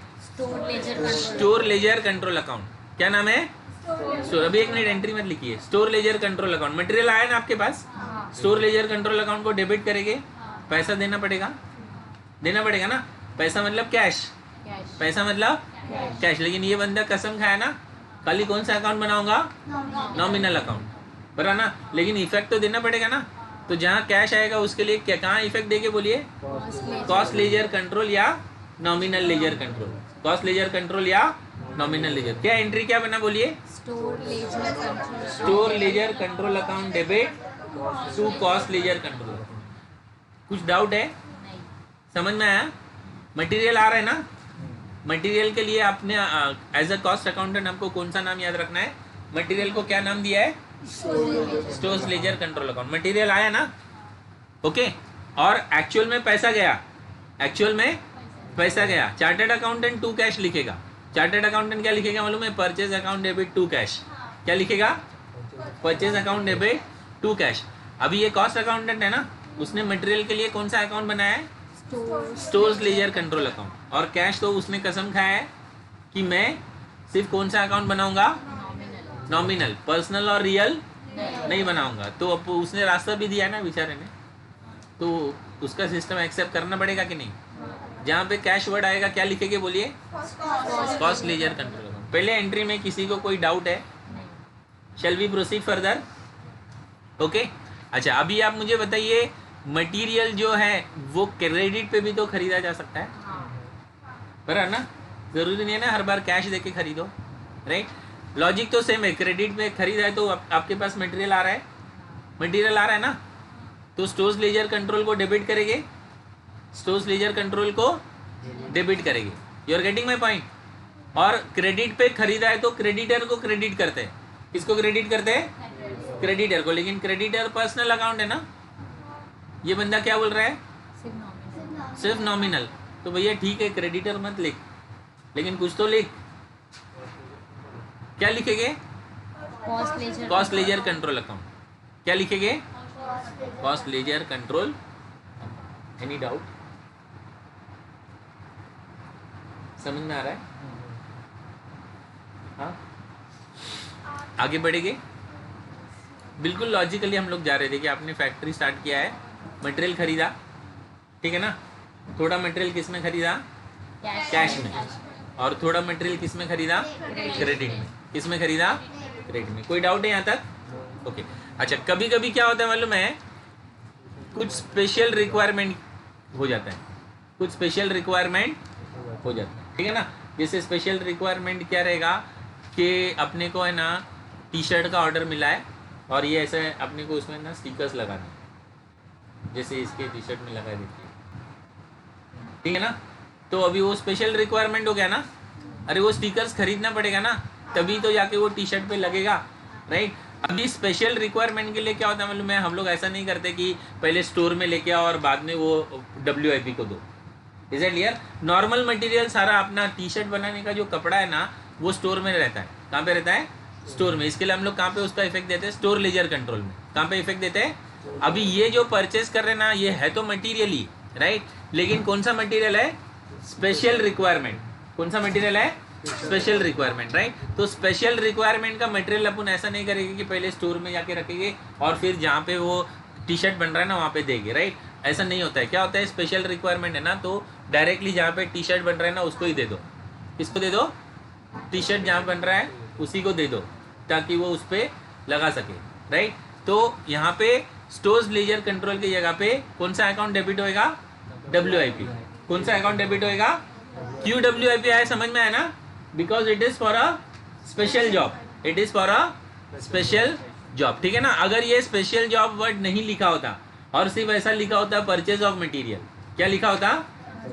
Store ledger control account. क्या नाम है? स्टोर। अभी एक मिनट, एंट्री मत लिखिए। Store ledger control account. Material आया ना आपके पास, स्टोर लेजर कंट्रोल अकाउंट को डेबिट करेंगे। पैसा देना पड़ेगा ना। पैसा मतलब कैश। पैसा मतलब कैश। लेकिन ये बंदा कसम खाया ना, खाली कौन सा अकाउंट बनाऊंगा? नॉमिनल अकाउंट, बराबर ना? लेकिन इफेक्ट तो देना पड़ेगा ना। तो जहाँ कैश आएगा उसके लिए क्या, कहाँ इफेक्ट देके? बोलिए। कॉस्ट लेजर कंट्रोल या nominal ledger control. Cost ledger control या नॉमिनल लेजर। क्या एंट्री क्या बना? बोलिए। Store ledger control account debit to cost ledger control account. कुछ डाउट है? समझ में आया? मटेरियल आ रहा है ना? मटेरियल के लिए आपने एज अ कॉस्ट अकाउंटेंट आपको कौन सा नाम याद रखना है? मटेरियल को क्या नाम दिया है? Store ledger control account. Material आया ना? ओके। और एक्चुअल में पैसा गया। एक्चुअल में पैसा गया। चार्टर्ड अकाउंटेंट टू कैश लिखेगा। चार्टर्ड अकाउंटेंट क्या लिखेगा मालूम है? Purchase account debit to cash. क्या लिखेगा? Purchase account debit to cash. अभी ये कॉस्ट अकाउंटेंट है ना, उसने मटेरियल के लिए कौन सा अकाउंट बनाया है? Stores ledger control account. और कैश तो उसने कसम खाया है कि मैं सिर्फ कौन सा अकाउंट बनाऊंगा? नॉमिनल। पर्सनल और रियल नहीं बनाऊंगा। तो अब उसने रास्ता भी दिया ना बेचारे ने, तो उसका सिस्टम एक्सेप्ट करना पड़ेगा कि नहीं? जहाँ पे कैश वर्ड आएगा क्या लिखेंगे? बोलिए। Cost ledger control account. पहले एंट्री में किसी को कोई डाउट है? Shall we proceed further? Okay. अच्छा, अभी आप मुझे बताइए, मटेरियल जो है वो क्रेडिट पे भी तो खरीदा जा सकता है, बराबर ना? जरूरी नहीं है ना हर बार कैश देके खरीदो, राइट? लॉजिक तो सेम है। क्रेडिट पे खरीदा है तो आपके पास मटेरियल आ रहा है, मटेरियल आ रहा है ना, तो स्टोर्स लेजर कंट्रोल को डेबिट करेंगे। स्टोर्स लेजर कंट्रोल को डेबिट करेंगे। You are getting my point? और क्रेडिट पे खरीदा है तो क्रेडिटर को क्रेडिट करते हैं। किसको क्रेडिट करते हैं? क्रेडिटर को। लेकिन क्रेडिटर पर्सनल अकाउंट है ना, ये बंदा क्या बोल रहा है? सिर्फ नॉमिनल। तो भैया ठीक है, क्रेडिटर मत लिख, लेकिन कुछ तो लिख। क्या लिखेंगे? Cost ledger control account. क्या लिखेंगे? Cost ledger control. Any doubt? समझ में आ रहा है? हाँ, आगे बढ़ेंगे। बिल्कुल लॉजिकली हम लोग जा रहे थे कि आपने फैक्ट्री स्टार्ट किया है, मटेरियल खरीदा, ठीक है ना, थोड़ा मटेरियल किस में खरीदा, कैश में, और थोड़ा मटेरियल किस में खरीदा, क्रेडिट में। किस में खरीदा, क्रेडिट में। कोई डाउट है यहाँ तक? ओके। अच्छा, कभी कभी क्या होता है मालूम है, कुछ स्पेशल रिक्वायरमेंट हो जाता है, कुछ स्पेशल रिक्वायरमेंट हो जाता है, ठीक है ना। जैसे स्पेशल रिक्वायरमेंट क्या रहेगा कि अपने को है ना टी शर्ट का ऑर्डर मिला है और ये ऐसे अपने को उसमें ना स्टिकर्स लगाने, जैसे इसके टी शर्ट में लगा देती है, ठीक है ना। तो अभी वो स्पेशल रिक्वायरमेंट हो गया ना, अरे वो स्टिकर्स खरीदना पड़ेगा ना, तभी तो जाके वो टी शर्ट पे लगेगा, राइट। अभी स्पेशल रिक्वायरमेंट के लिए क्या होता है मालूम है, हम लोग ऐसा नहीं करते कि पहले स्टोर में लेके आओ और बाद में वो WIP को दो। Is it clear? Normal material सारा अपना टी शर्ट बनाने का जो कपड़ा है ना, वो स्टोर में रहता है। कहाँ पे रहता है? स्टोर में। इसके लिए हम लोग कहाँ पे उसका इफेक्ट देते हैं? स्टोर लेजर कंट्रोल में। कहाँ पे इफेक्ट देते हैं? अभी ये जो परचेस कर रहे हैं ना, ये है तो मटीरियल ही, राइट, लेकिन कौन सा मटीरियल है? Special requirement. कौन सा मटीरियल है? Special requirement, right. तो स्पेशल रिक्वायरमेंट का मटेरियल अपन ऐसा नहीं करेंगे कि पहले स्टोर में जाके रखेंगे और फिर जहाँ पे वो टी शर्ट बन रहा है ना वहाँ पे देंगे, राइट। ऐसा नहीं होता है। क्या होता है, स्पेशल रिक्वायरमेंट है ना, तो डायरेक्टली जहाँ पे टी शर्ट बन रहा है ना उसको ही दे दो। किसको दे दो? टी शर्ट जहाँ बन रहा है उसी को दे दो, ताकि वो उस पर लगा सके, राइट। तो यहाँ पे स्टोर्स लेजर कंट्रोल की जगह पे कौन सा अकाउंट डेबिट होएगा? WIP। कौन सा अकाउंट डेबिट होएगा? क्यों WIP आया, समझ में आया ना? Because it is for a special job, it is for a special job, ठीक है ना। अगर ये स्पेशल जॉब वर्ड नहीं लिखा होता और सिर्फ ऐसा लिखा होता परचेज ऑफ मटेरियल, क्या लिखा होता?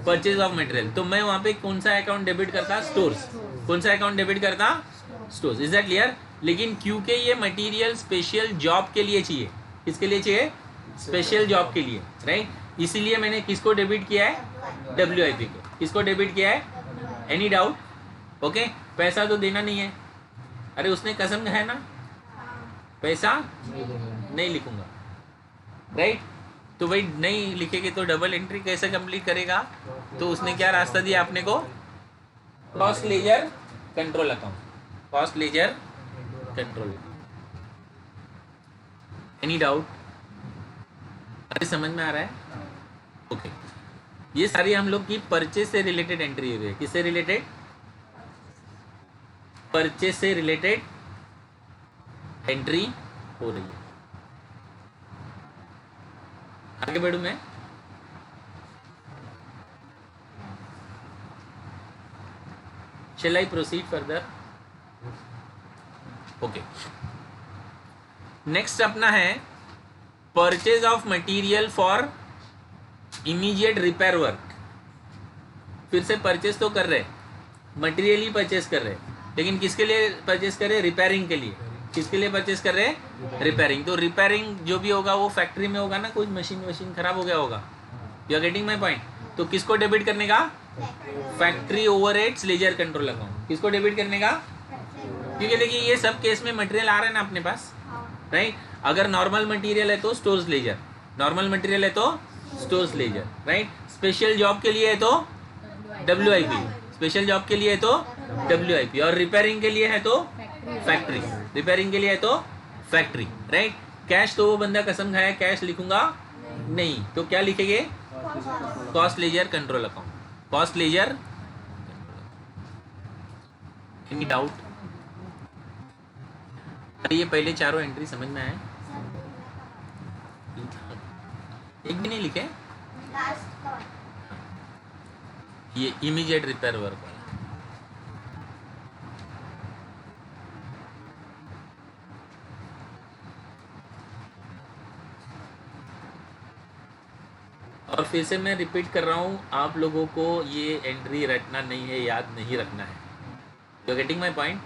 परचेज ऑफ मटेरियल, तो मैं वहाँ पे कौन सा अकाउंट डेबिट करता? स्टोर्स। कौन सा अकाउंट डेबिट करता? स्टोर्स। Is that clear? लेकिन क्योंकि ये मटेरियल स्पेशल जॉब के लिए चाहिए, किसके लिए चाहिए? स्पेशल जॉब के लिए, राइट। इसीलिए मैंने किसको डेबिट किया है? WIP को। किसको डेबिट किया है? Any doubt? ओके। पैसा तो देना नहीं है, अरे उसने कसम है ना, पैसा नहीं लिखूंगा, राइट। तो भाई नहीं लिखेंगे तो डबल एंट्री कैसे कंप्लीट करेगा? तो उसने क्या रास्ता दिया अपने को? Cost ledger control account. Cost ledger control. Any doubt? अरे समझ में आ रहा है? ओके। ये सारी हम लोग की परचेज से रिलेटेड एंट्री हुई है। किससे रिलेटेड? परचेज से रिलेटेड एंट्री हो रही है। आगे बढ़ू मैं? Shall I proceed further? Okay. Next अपना है purchase of material for immediate repair work. फिर से परचेज तो कर रहे, मटेरियल ही परचेज कर रहे, लेकिन किसके लिए परचेज कर रहे? रिपेयरिंग के लिए। किसके लिए परचेज कर रहे हैं? रिपेयरिंग। तो रिपेयरिंग जो भी होगा वो फैक्ट्री में होगा ना, कुछ मशीन खराब हो गया होगा। You are getting my point? तो किसको डेबिट करने का? Factory overheads ledger control account. किसको डेबिट करने का? क्योंकि देखिए ये सब केस में मटेरियल आ रहा है ना अपने पास, राइट। अगर नॉर्मल मटेरियल है तो स्टोर्स लेजर, नॉर्मल मटेरियल है तो stores laser, right. Special job के लिए है तो WIP, स्पेशल जॉब के लिए है तो WIP, और रिपेयरिंग के लिए है तो फैक्ट्री, रिपेयरिंग के लिए है तो फैक्ट्री, राइट। कैश तो वो बंदा कसम खाया कैश लिखूंगा नहीं, तो क्या लिखेंगे? Cost ledger control account. Cost ledger. Any doubt? ये पहले चारों एंट्री समझ में आए? एक भी नहीं लिखे? ये इमीडिएट रिपेयर वर्क वाला। और फिर से मैं रिपीट कर रहा हूँ, आप लोगों को ये एंट्री रटना नहीं है, याद नहीं रखना है। You getting my point?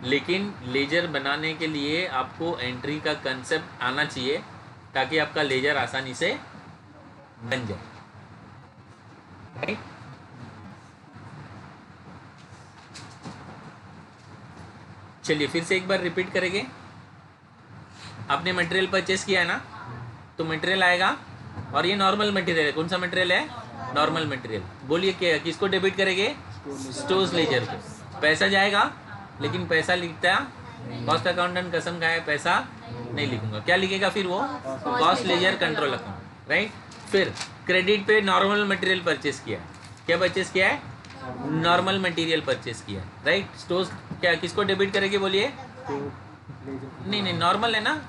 लेकिन लेजर बनाने के लिए आपको एंट्री का कंसेप्ट आना चाहिए, ताकि आपका लेजर आसानी से बन जाए, राइट। चलिए फिर से एक बार रिपीट करेंगे। आपने मटेरियल परचेस किया है ना, तो मटेरियल आएगा और ये नॉर्मल मटेरियल है। कौन सा मटेरियल है? Normal material. बोलिए क्या, किसको डेबिट करेंगे? स्टोर्स लेजर को। पैसा जाएगा, लेकिन पैसा लिखता कॉस्ट अकाउंटेंट कसम खाए पैसा नहीं लिखूंगा, क्या लिखेगा फिर वो? Cost ledger control account, right. फिर क्रेडिट पे नॉर्मल मटेरियल परचेस किया है, क्या परचेस किया है? नॉर्मल मटेरियल परचेस किया है, राइट। स्टोर्स क्या किसको डेबिट करेंगे बोलिए? नहीं नॉर्मल है ना,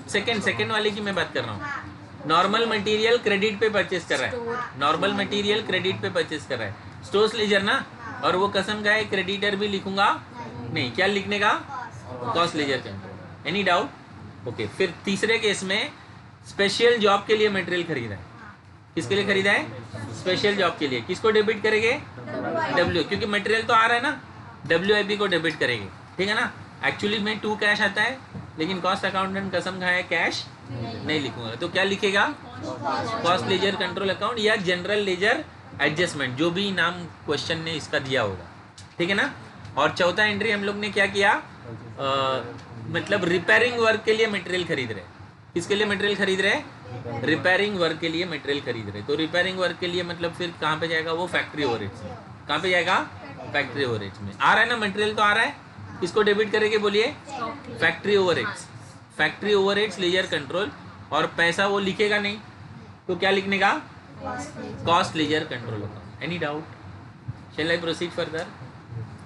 सेकंड वाले की मैं बात कर रहा हूँ। नॉर्मल मटेरियल क्रेडिट पे परचेस कर रहा है, नॉर्मल मटेरियल क्रेडिट पे परचेस कर रहा है, स्टोर्स लेजर ना। और वो कसम का है क्रेडिटर भी लिखूंगा नहीं, क्या लिखने का? Cost ledger control. Any doubt? Okay. फिर तीसरे केस में स्पेशल जॉब के लिए मटेरियल खरीदा है, किसके लिए खरीदा है? स्पेशल जॉब के लिए, किसको डेबिट करेंगे? डब्ल्यू, क्योंकि मटेरियल तो आ रहा है ना, WIP को डेबिट करेंगे, ठीक है ना। एक्चुअली में 2 कैश आता है, लेकिन कॉस्ट अकाउंटेंट कसम खाए कैश नहीं लिखूंगा, तो क्या लिखेगा? कॉस्ट लेजर कंट्रोल अकाउंट या जनरल लेजर एडजस्टमेंट, जो भी नाम क्वेश्चन ने इसका दिया होगा, ठीक है ना। और चौथा एंट्री हम लोग ने क्या किया? मतलब रिपेयरिंग वर्क के लिए मटेरियल खरीद रहे, किसके लिए मटेरियल खरीद रहे? रिपेयरिंग वर्क के लिए मटेरियल खरीद रहे। तो रिपेयरिंग वर्क के लिए मतलब फिर कहाँ पे जाएगा वो? फैक्ट्री ओवरहेड्स में। कहाँ पे जाएगा? फैक्ट्री ओवरहेड्स में। आ रहा है ना मटेरियल तो आ रहा है, किसको डेबिट करेंगे बोलिए? Factory overheads, factory overheads ledger control. और पैसा वो लिखेगा नहीं, तो क्या लिखने का? Cost ledger control account. Any doubt? Shall I proceed further?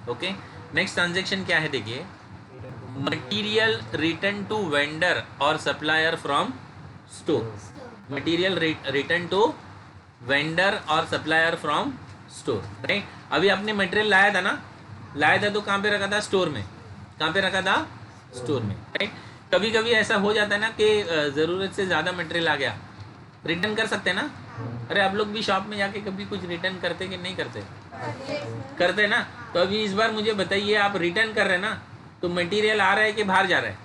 Okay. Next transaction क्या है देखिए, मटीरियल रिटर्न टू वेंडर और supplier from store. Material return to vendor और सप्लायर फ्रॉम स्टोर, राइट। अभी आपने मटेरियल लाया था ना, लाया था तो कहाँ पे रखा था? स्टोर में। कहाँ पे रखा था? स्टोर में, राइट। कभी कभी ऐसा हो जाता है ना कि ज़रूरत से ज़्यादा मटेरियल आ गया, रिटर्न कर सकते हैं ना। अरे आप लोग भी शॉप में जाके कभी कुछ रिटर्न करते कि नहीं करते? करते ना। तो अभी इस बार मुझे बताइए, आप रिटर्न कर रहे हैं ना, तो मटेरियल आ रहा है कि बाहर जा रहा है?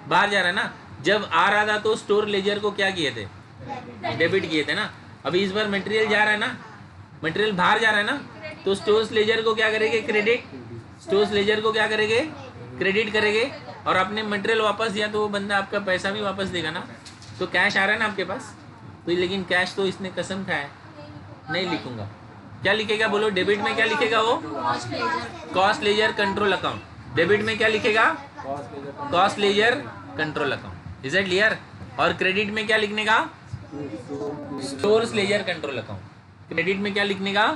बाहर जा रहा है ना। जब आ रहा था तो स्टोर लेजर को क्या किए थे? डेबिट किए थे ना। अभी इस बार मटेरियल जा रहा है ना, मटेरियल बाहर जा रहा है ना, तो स्टोर्स लेजर को क्या करेंगे? क्रेडिट। स्टोर्स लेजर को क्या करेंगे? क्रेडिट करेंगे। और आपने मटेरियल वापस दिया तो वो बंदा आपका पैसा भी वापस देगा ना, तो कैश आ रहा है ना आपके पास। तो लेकिन कैश तो इसने कसम खाया नहीं लिखूंगा, क्या लिखेगा बोलो? डेबिट में क्या लिखेगा वो? Cost ledger control account. Debit में क्या लिखेगा? Cost ledger control account. Is it clear? और क्रेडिट में क्या लिखने का? Stores ledger control account. Credit में क्या लिखने का?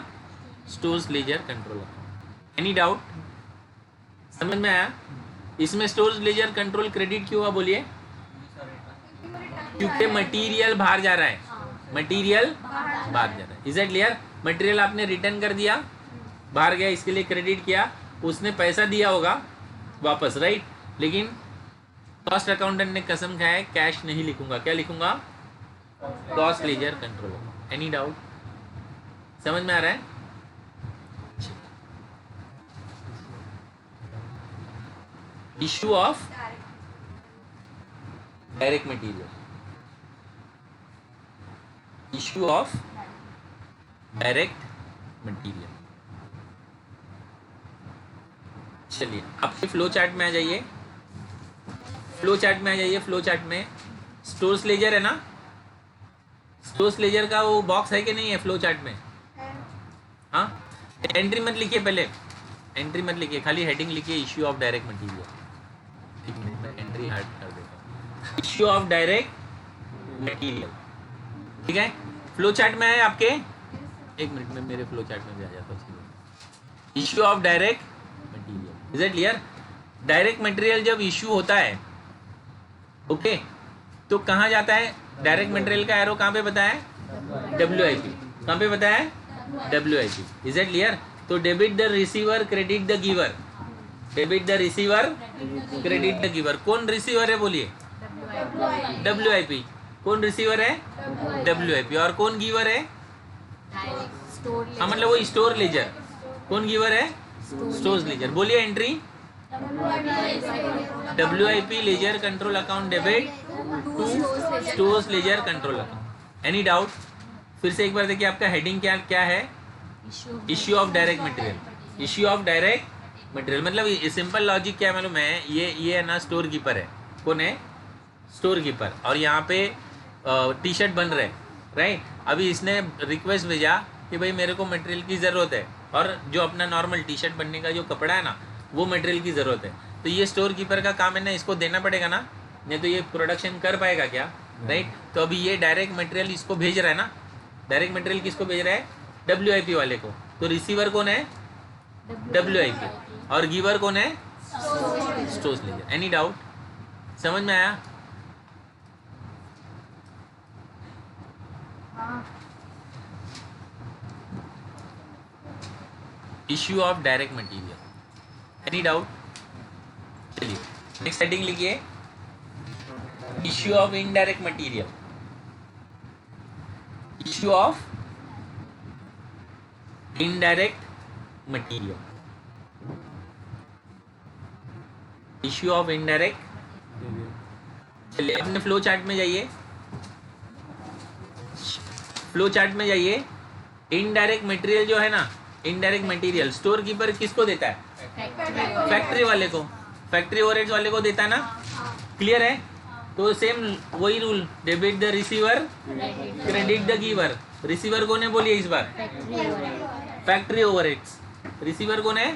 Stores ledger control account. Any doubt? समझ में आया? इसमें स्टोर्स लेजर कंट्रोल क्रेडिट क्यों हुआ बोलिए? क्योंकि मटेरियल बाहर जा रहा है, मटेरियल बाहर जा रहा है। Is it clear? मटेरियल आपने रिटर्न कर दिया, बाहर गया, इसके लिए क्रेडिट किया, उसने पैसा दिया होगा वापस, राइट। लेकिन कॉस्ट अकाउंटेंट ने कसम खाया है कैश नहीं लिखूंगा, क्या लिखूंगा? Cost ledger control. Any doubt? समझ में आ रहा है? Issue of direct material, issue of direct material. चलिए आपके फ्लो चार्ट में आ जाइए, फ्लो चार्ट में आ जाइए। फ्लो चार्ट में स्टोर्स लेजर है ना, स्टोर्स लेजर का वो बॉक्स है कि नहीं है फ्लो चार्ट में? हाँ, एंट्री मत लिखिए, पहले एंट्री मत लिखिए, खाली हेडिंग लिखिए इश्यू ऑफ डायरेक्ट मटेरियल। ठीक है, मैं एंट्री हट कर देता हूँ, इश्यू ऑफ डायरेक्ट मटेरियल। ठीक है, फ्लो चार्ट में है आपके, एक मिनट में मेरे फ्लो चार्ट में भी आ जाता है। Issue of direct material, is it clear? Direct material जब इश्यू होता है, ओके, तो कहाँ जाता है? डायरेक्ट मटेरियल का एरो कहाँ पे बताया? WIP। कहाँ पे बताया? WIP। Is it clear? तो debit the receiver, credit the giver. Debit the receiver, credit the giver. कौन रिसीवर है बोलिए? WIP। कौन रिसीवर है? WIP। और कौन गिवर है? हाँ, मतलब वो स्टोर लेजर। कौन गिवर है? Stores ledger. बोलिए entry WIP ledger control account debit to stores ledger control account. Any doubt? फिर से एक बार देखिए, आपका हेडिंग क्या क्या है? Issue of direct material. Issue of direct material मतलब सिंपल लॉजिक क्या मालूम है? ये है ना, स्टोर कीपर है। कौन है? Store keeper. और यहाँ पे टी शर्ट बन रहे, राइट। अभी इसने रिक्वेस्ट भेजा कि भाई मेरे को मटेरियल की ज़रूरत है, और जो अपना नॉर्मल टी शर्ट बनने का जो कपड़ा है ना, वो मटेरियल की ज़रूरत है। तो ये स्टोर कीपर का काम है ना, इसको देना पड़ेगा ना, नहीं तो ये प्रोडक्शन कर पाएगा क्या, राइट। तो अभी ये डायरेक्ट मटेरियल इसको भेज रहा है ना, डायरेक्ट मटेरियल किसको भेज रहा है, WIP वाले को। तो रिसीवर कौन है, WIP, और गिवर कौन है, स्टोर्स लेजर। एनी डाउट, समझ में आया? Issue of direct material, any doubt? चलिए नेक्स्ट हेडिंग लिखिए, issue of indirect material. Issue of indirect material, issue of indirect. चलिए अपने फ्लो चार्ट में जाइए, फ्लो चार्ट में जाइए। इनडायरेक्ट मटेरियल जो है ना, इनडायरेक्ट मटेरियल स्टोर कीपर किसको देता है, फैक्ट्री वाले को, फैक्ट्री ओवरहेड्स वाले को देता है ना, क्लियर है? तो सेम वही rule, debit the receiver, credit the giver. Receiver कौन है बोलिए इस बार, फैक्ट्री ओवरहेड्स। रिसीवर कौन है,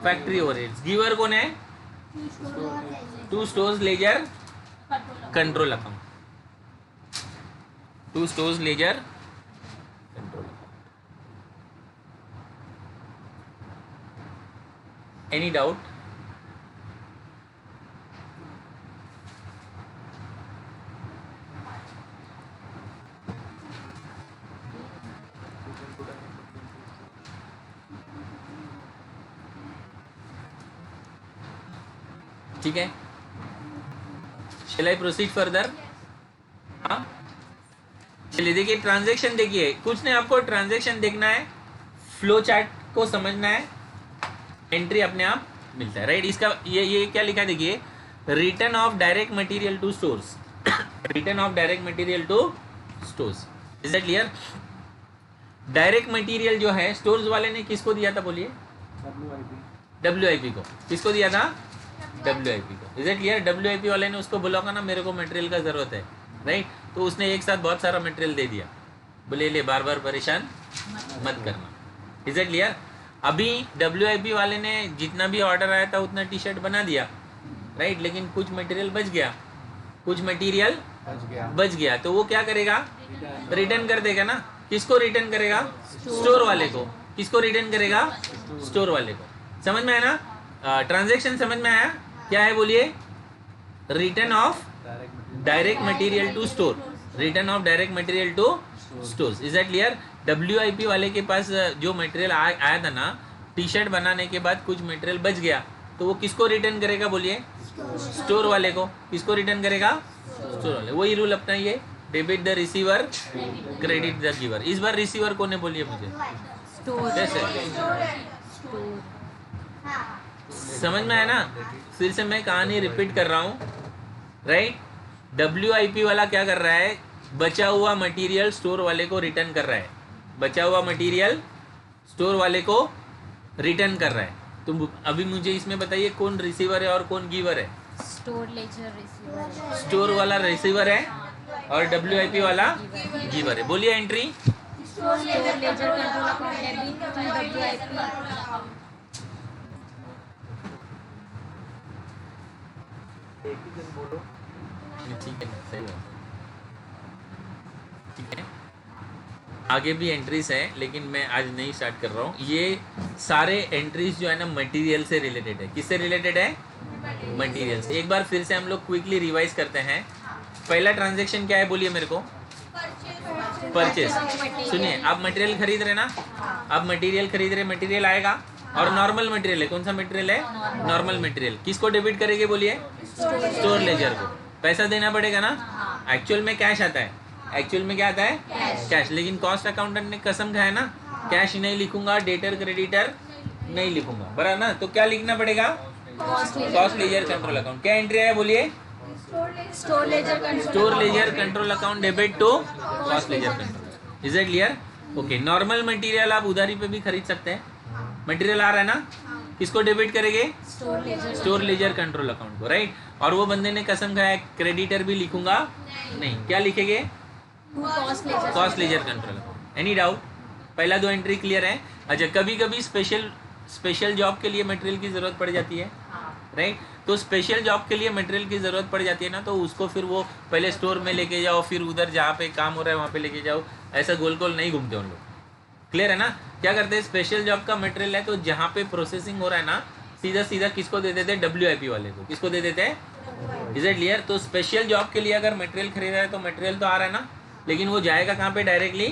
फैक्ट्री ओवरहेड्स। गिवर कौन है, to stores ledger control account, to stores ledger control account. Any doubt? ठीक है, शैल आई प्रोसीड फर्दर? हाँ चलिए देखिए, ट्रांजैक्शन देखिए, कुछ नहीं, आपको ट्रांजैक्शन देखना है, फ्लो चार्ट को समझना है, एंट्री अपने आप मिलता है, राइट। इसका ये क्या लिखा है देखिए, return of direct material to stores, return of direct material to stores, is that clear? Direct material जो है स्टोर्स वाले ने किसको दिया था बोलिए, WIP को। किसको दिया था, WIP को। Is it clear? WIP वाले ने उसको बोला होगा ना मेरे को मटेरियल का जरूरत है, राइट। तो उसने एक साथ बहुत सारा मटेरियल दे दिया, बोले ले बार बार परेशान मत करना। Is it clear? अभी WIP वाले ने जितना भी ऑर्डर आया था उतना टी शर्ट बना दिया, राइट, लेकिन कुछ मटेरियल बच गया, कुछ मटेरियल बच गया, तो वो क्या करेगा, रिटर्न कर देगा ना। किसको रिटर्न करेगा, स्टोर वाले को। किसको रिटर्न करेगा, स्टोर वाले को। समझ में आया ना? ट्रांजैक्शन समझ में आया? क्या है बोलिए, return of direct material to store, return of direct material to stores. Is that clear? WIP वाले के पास जो मटेरियल आया था ना, टी शर्ट बनाने के बाद कुछ मटेरियल बच गया, तो वो किसको रिटर्न करेगा बोलिए, स्टोर वाले को। किसको रिटर्न करेगा, स्टोर वाले। वही रूल अपनाइए, debit the receiver, credit the giver. इस बार रिसीवर कौन है बोलिए मुझे, कैसे समझ में आया ना? फिर से मैं कहानी रिपीट कर रहा हूँ, राइट। WIP वाला क्या कर रहा है, बचा हुआ मटेरियल स्टोर वाले को रिटर्न कर रहा है, बचा हुआ मटेरियल स्टोर वाले को रिटर्न कर रहा है। तो अभी मुझे इसमें बताइए कौन रिसीवर है और कौन गिवर है। स्टोर लेजर रिसीवर, स्टोर वाला रिसीवर है और WIP वाला गिवर है। बोलिए entry, store ledger control account debit to WIP। ठीक है, सही बात, ठीक है। आगे भी एंट्रीज हैं, लेकिन मैं आज नहीं स्टार्ट कर रहा हूँ। ये सारे एंट्रीज जो है ना मटेरियल से रिलेटेड है। किससे रिलेटेड है, मटेरियल से। एक बार फिर से हम लोग क्विकली रिवाइज करते हैं। पहला ट्रांजैक्शन क्या है बोलिए मेरे को, परचेस। सुनिए, आप मटेरियल खरीद रहे ना, आप मटेरियल खरीद रहे, मटेरियल आएगा और नॉर्मल मटेरियल है। कौन सा मटेरियल है, नॉर्मल मटेरियल। किसको डेबिट करेंगे बोलिए, स्टोर लेजर को। पैसा देना पड़ेगा ना, एक्चुअल में कैश आता है, एक्चुअल में क्या आता है, कैश। लेकिन कॉस्ट अकाउंटेंट ने कसम खाया ना, कैश नहीं लिखूंगा, डेटर क्रेडिटर नहीं लिखूंगा, बराबर ना। तो क्या लिखना पड़ेगा, कॉस्ट लेजर कंट्रोल अकाउंट। क्या एंट्री है बोलिए, store ledger control account debit to cost ledger control. Is it clear? Okay. Normal material आप उधारी पे भी खरीद सकते हैं, मटेरियल आ रहा है ना, किसको डेबिट करेंगे, स्टोर लेजर कंट्रोल अकाउंट को, राइट। और वो बंदे ने कसम खाया क्रेडिटर भी लिखूंगा नहीं, क्या लिखेंगे, cost ledger control account. Any doubt? पहला दो एंट्री क्लियर है? अच्छा, कभी कभी स्पेशल जॉब के लिए मटेरियल की जरूरत पड़ जाती है, राइट। तो स्पेशल जॉब के लिए मटेरियल की ज़रूरत पड़ जाती है ना, तो उसको फिर वो पहले स्टोर में लेके जाओ, फिर उधर जहाँ पे काम हो रहा है वहाँ पे लेके जाओ, ऐसा गोल गोल नहीं घूमते उन लोग। क्लियर है ना। क्या करते हैं, स्पेशल जॉब का मटेरियल है तो जहाँ पे प्रोसेसिंग हो रहा है ना, सीधा सीधा किसको दे देते हैं, WIP वाले को। किसको दे देते हैं, इज इट क्लियर। तो स्पेशल जॉब के लिए अगर मटेरियल खरीदा है तो मटेरियल तो आ रहा है ना, लेकिन वो जाएगा कहाँ पे, डायरेक्टली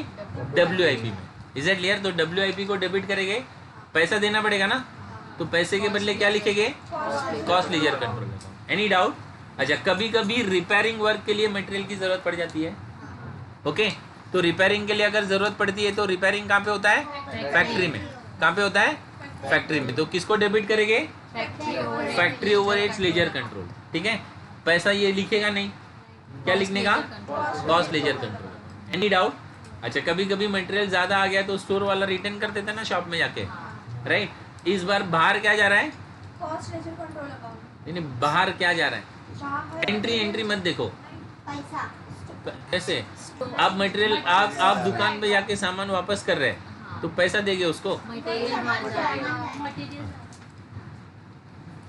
WIP में। Is it clear. तो WIP को डेबिट करेंगे, पैसा देना पड़ेगा ना, तो पैसे के बदले क्या लिखेंगे, cost ledger control account. Any doubt. अच्छा, कभी कभी रिपेयरिंग वर्क के लिए मटेरियल की जरूरत पड़ जाती है। ओके, तो रिपेयरिंग के लिए अगर जरूरत पड़ती है तो रिपेयरिंग कहाँ पे होता है, फैक्ट्री में। कहाँ पे होता है, फैक्ट्री में। तो किसको डेबिट करेंगे, फैक्ट्री ओवरहेड्स लेजर कंट्रोल। ठीक है, पैसा ये लिखेगा नहीं, क्या लिखने का, cost ledger control. Any doubt. अच्छा, कभी कभी मटेरियल ज्यादा आ गया तो स्टोर वाला रिटर्न कर देता है ना शॉप में जाके, राइट। इस बार बाहर क्या जा रहा है, कॉस्ट लेजर कंट्रोल अकाउंट। नहीं, बाहर क्या जा रहा है, एंट्री मत देखो पैसा कैसे। आप मटेरियल आप दुकान पे जाके सामान वापस कर रहे हैं तो पैसा देंगे उसको, मटेरियल बाहर जा रहा है।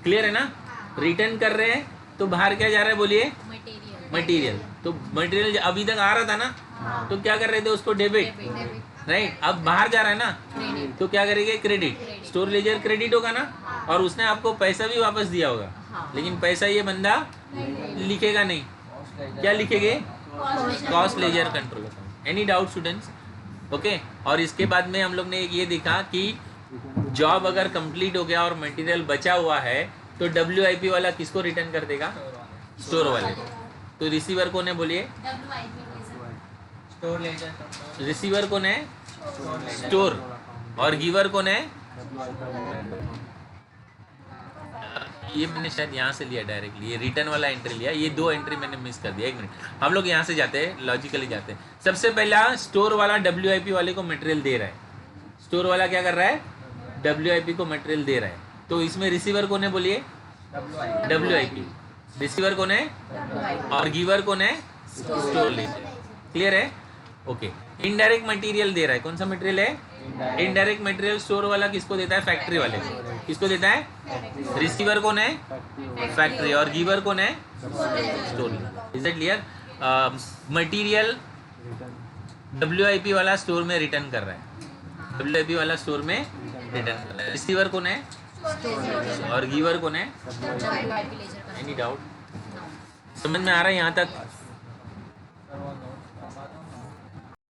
क्लियर है ना। रिटर्न कर रहे हैं तो बाहर क्या जा रहा है, बोलिए, मटेरियल। तो मटेरियल अभी तक आ रहा था ना, तो क्या कर रहे थे, उसको डेबिट, राइट। अब बाहर जा रहा है ना, तो क्या करेंगे, क्रेडिट। स्टोर लेजर क्रेडिट होगा ना, और उसने आपको पैसा भी वापस दिया होगा, लेकिन पैसा ये बंदा लिखेगा नहीं, क्या लिखेंगे, cost ledger control account. Any doubt students, okay. और इसके बाद में हम लोग ने ये देखा कि जॉब अगर कंप्लीट हो गया और मटेरियल बचा हुआ है तो WIP वाला किसको रिटर्न कर देगा, स्टोर वाले को। तो रिसीवर कौन है, बोलिए, स्टोर लेजर। रिसीवर कौन है, स्टोर, और गिवर कौन है। ये मैंने शायद यहाँ से लिया डायरेक्टली, ये रिटर्न वाला एंट्री लिया, ये 2 एंट्री मैंने मिस कर दिया। 1 मिनट, हम लोग यहाँ से जाते हैं, लॉजिकली जाते हैं। सबसे पहला, स्टोर वाला WIP वाले को मटेरियल दे रहा है। स्टोर वाला क्या कर रहा है, WIP को मटेरियल दे रहा है। तो इसमें रिसीवर कौन है, बोलिए, WIP। रिसीवर कौन है, और गिवर कौन है, स्टोर लेजर। क्लियर है, ओके। इनडायरेक्ट मटेरियल दे रहा है, कौन सा मटेरियल है, इनडायरेक्ट मटेरियल। स्टोर वाला किसको देता है, फैक्ट्री वाले को। किसको देता है, रिसीवर कौन है, फैक्ट्री, और गिवर कौन है, store laser. Is it clear. Material WIP वाला स्टोर में रिटर्न कर रहा है, WIP वाला स्टोर में रिटर्न कर रहा है। रिसीवर कौन है, और गिवर कौन है। एनी डाउट, समझ में आ रहा है यहाँ तक।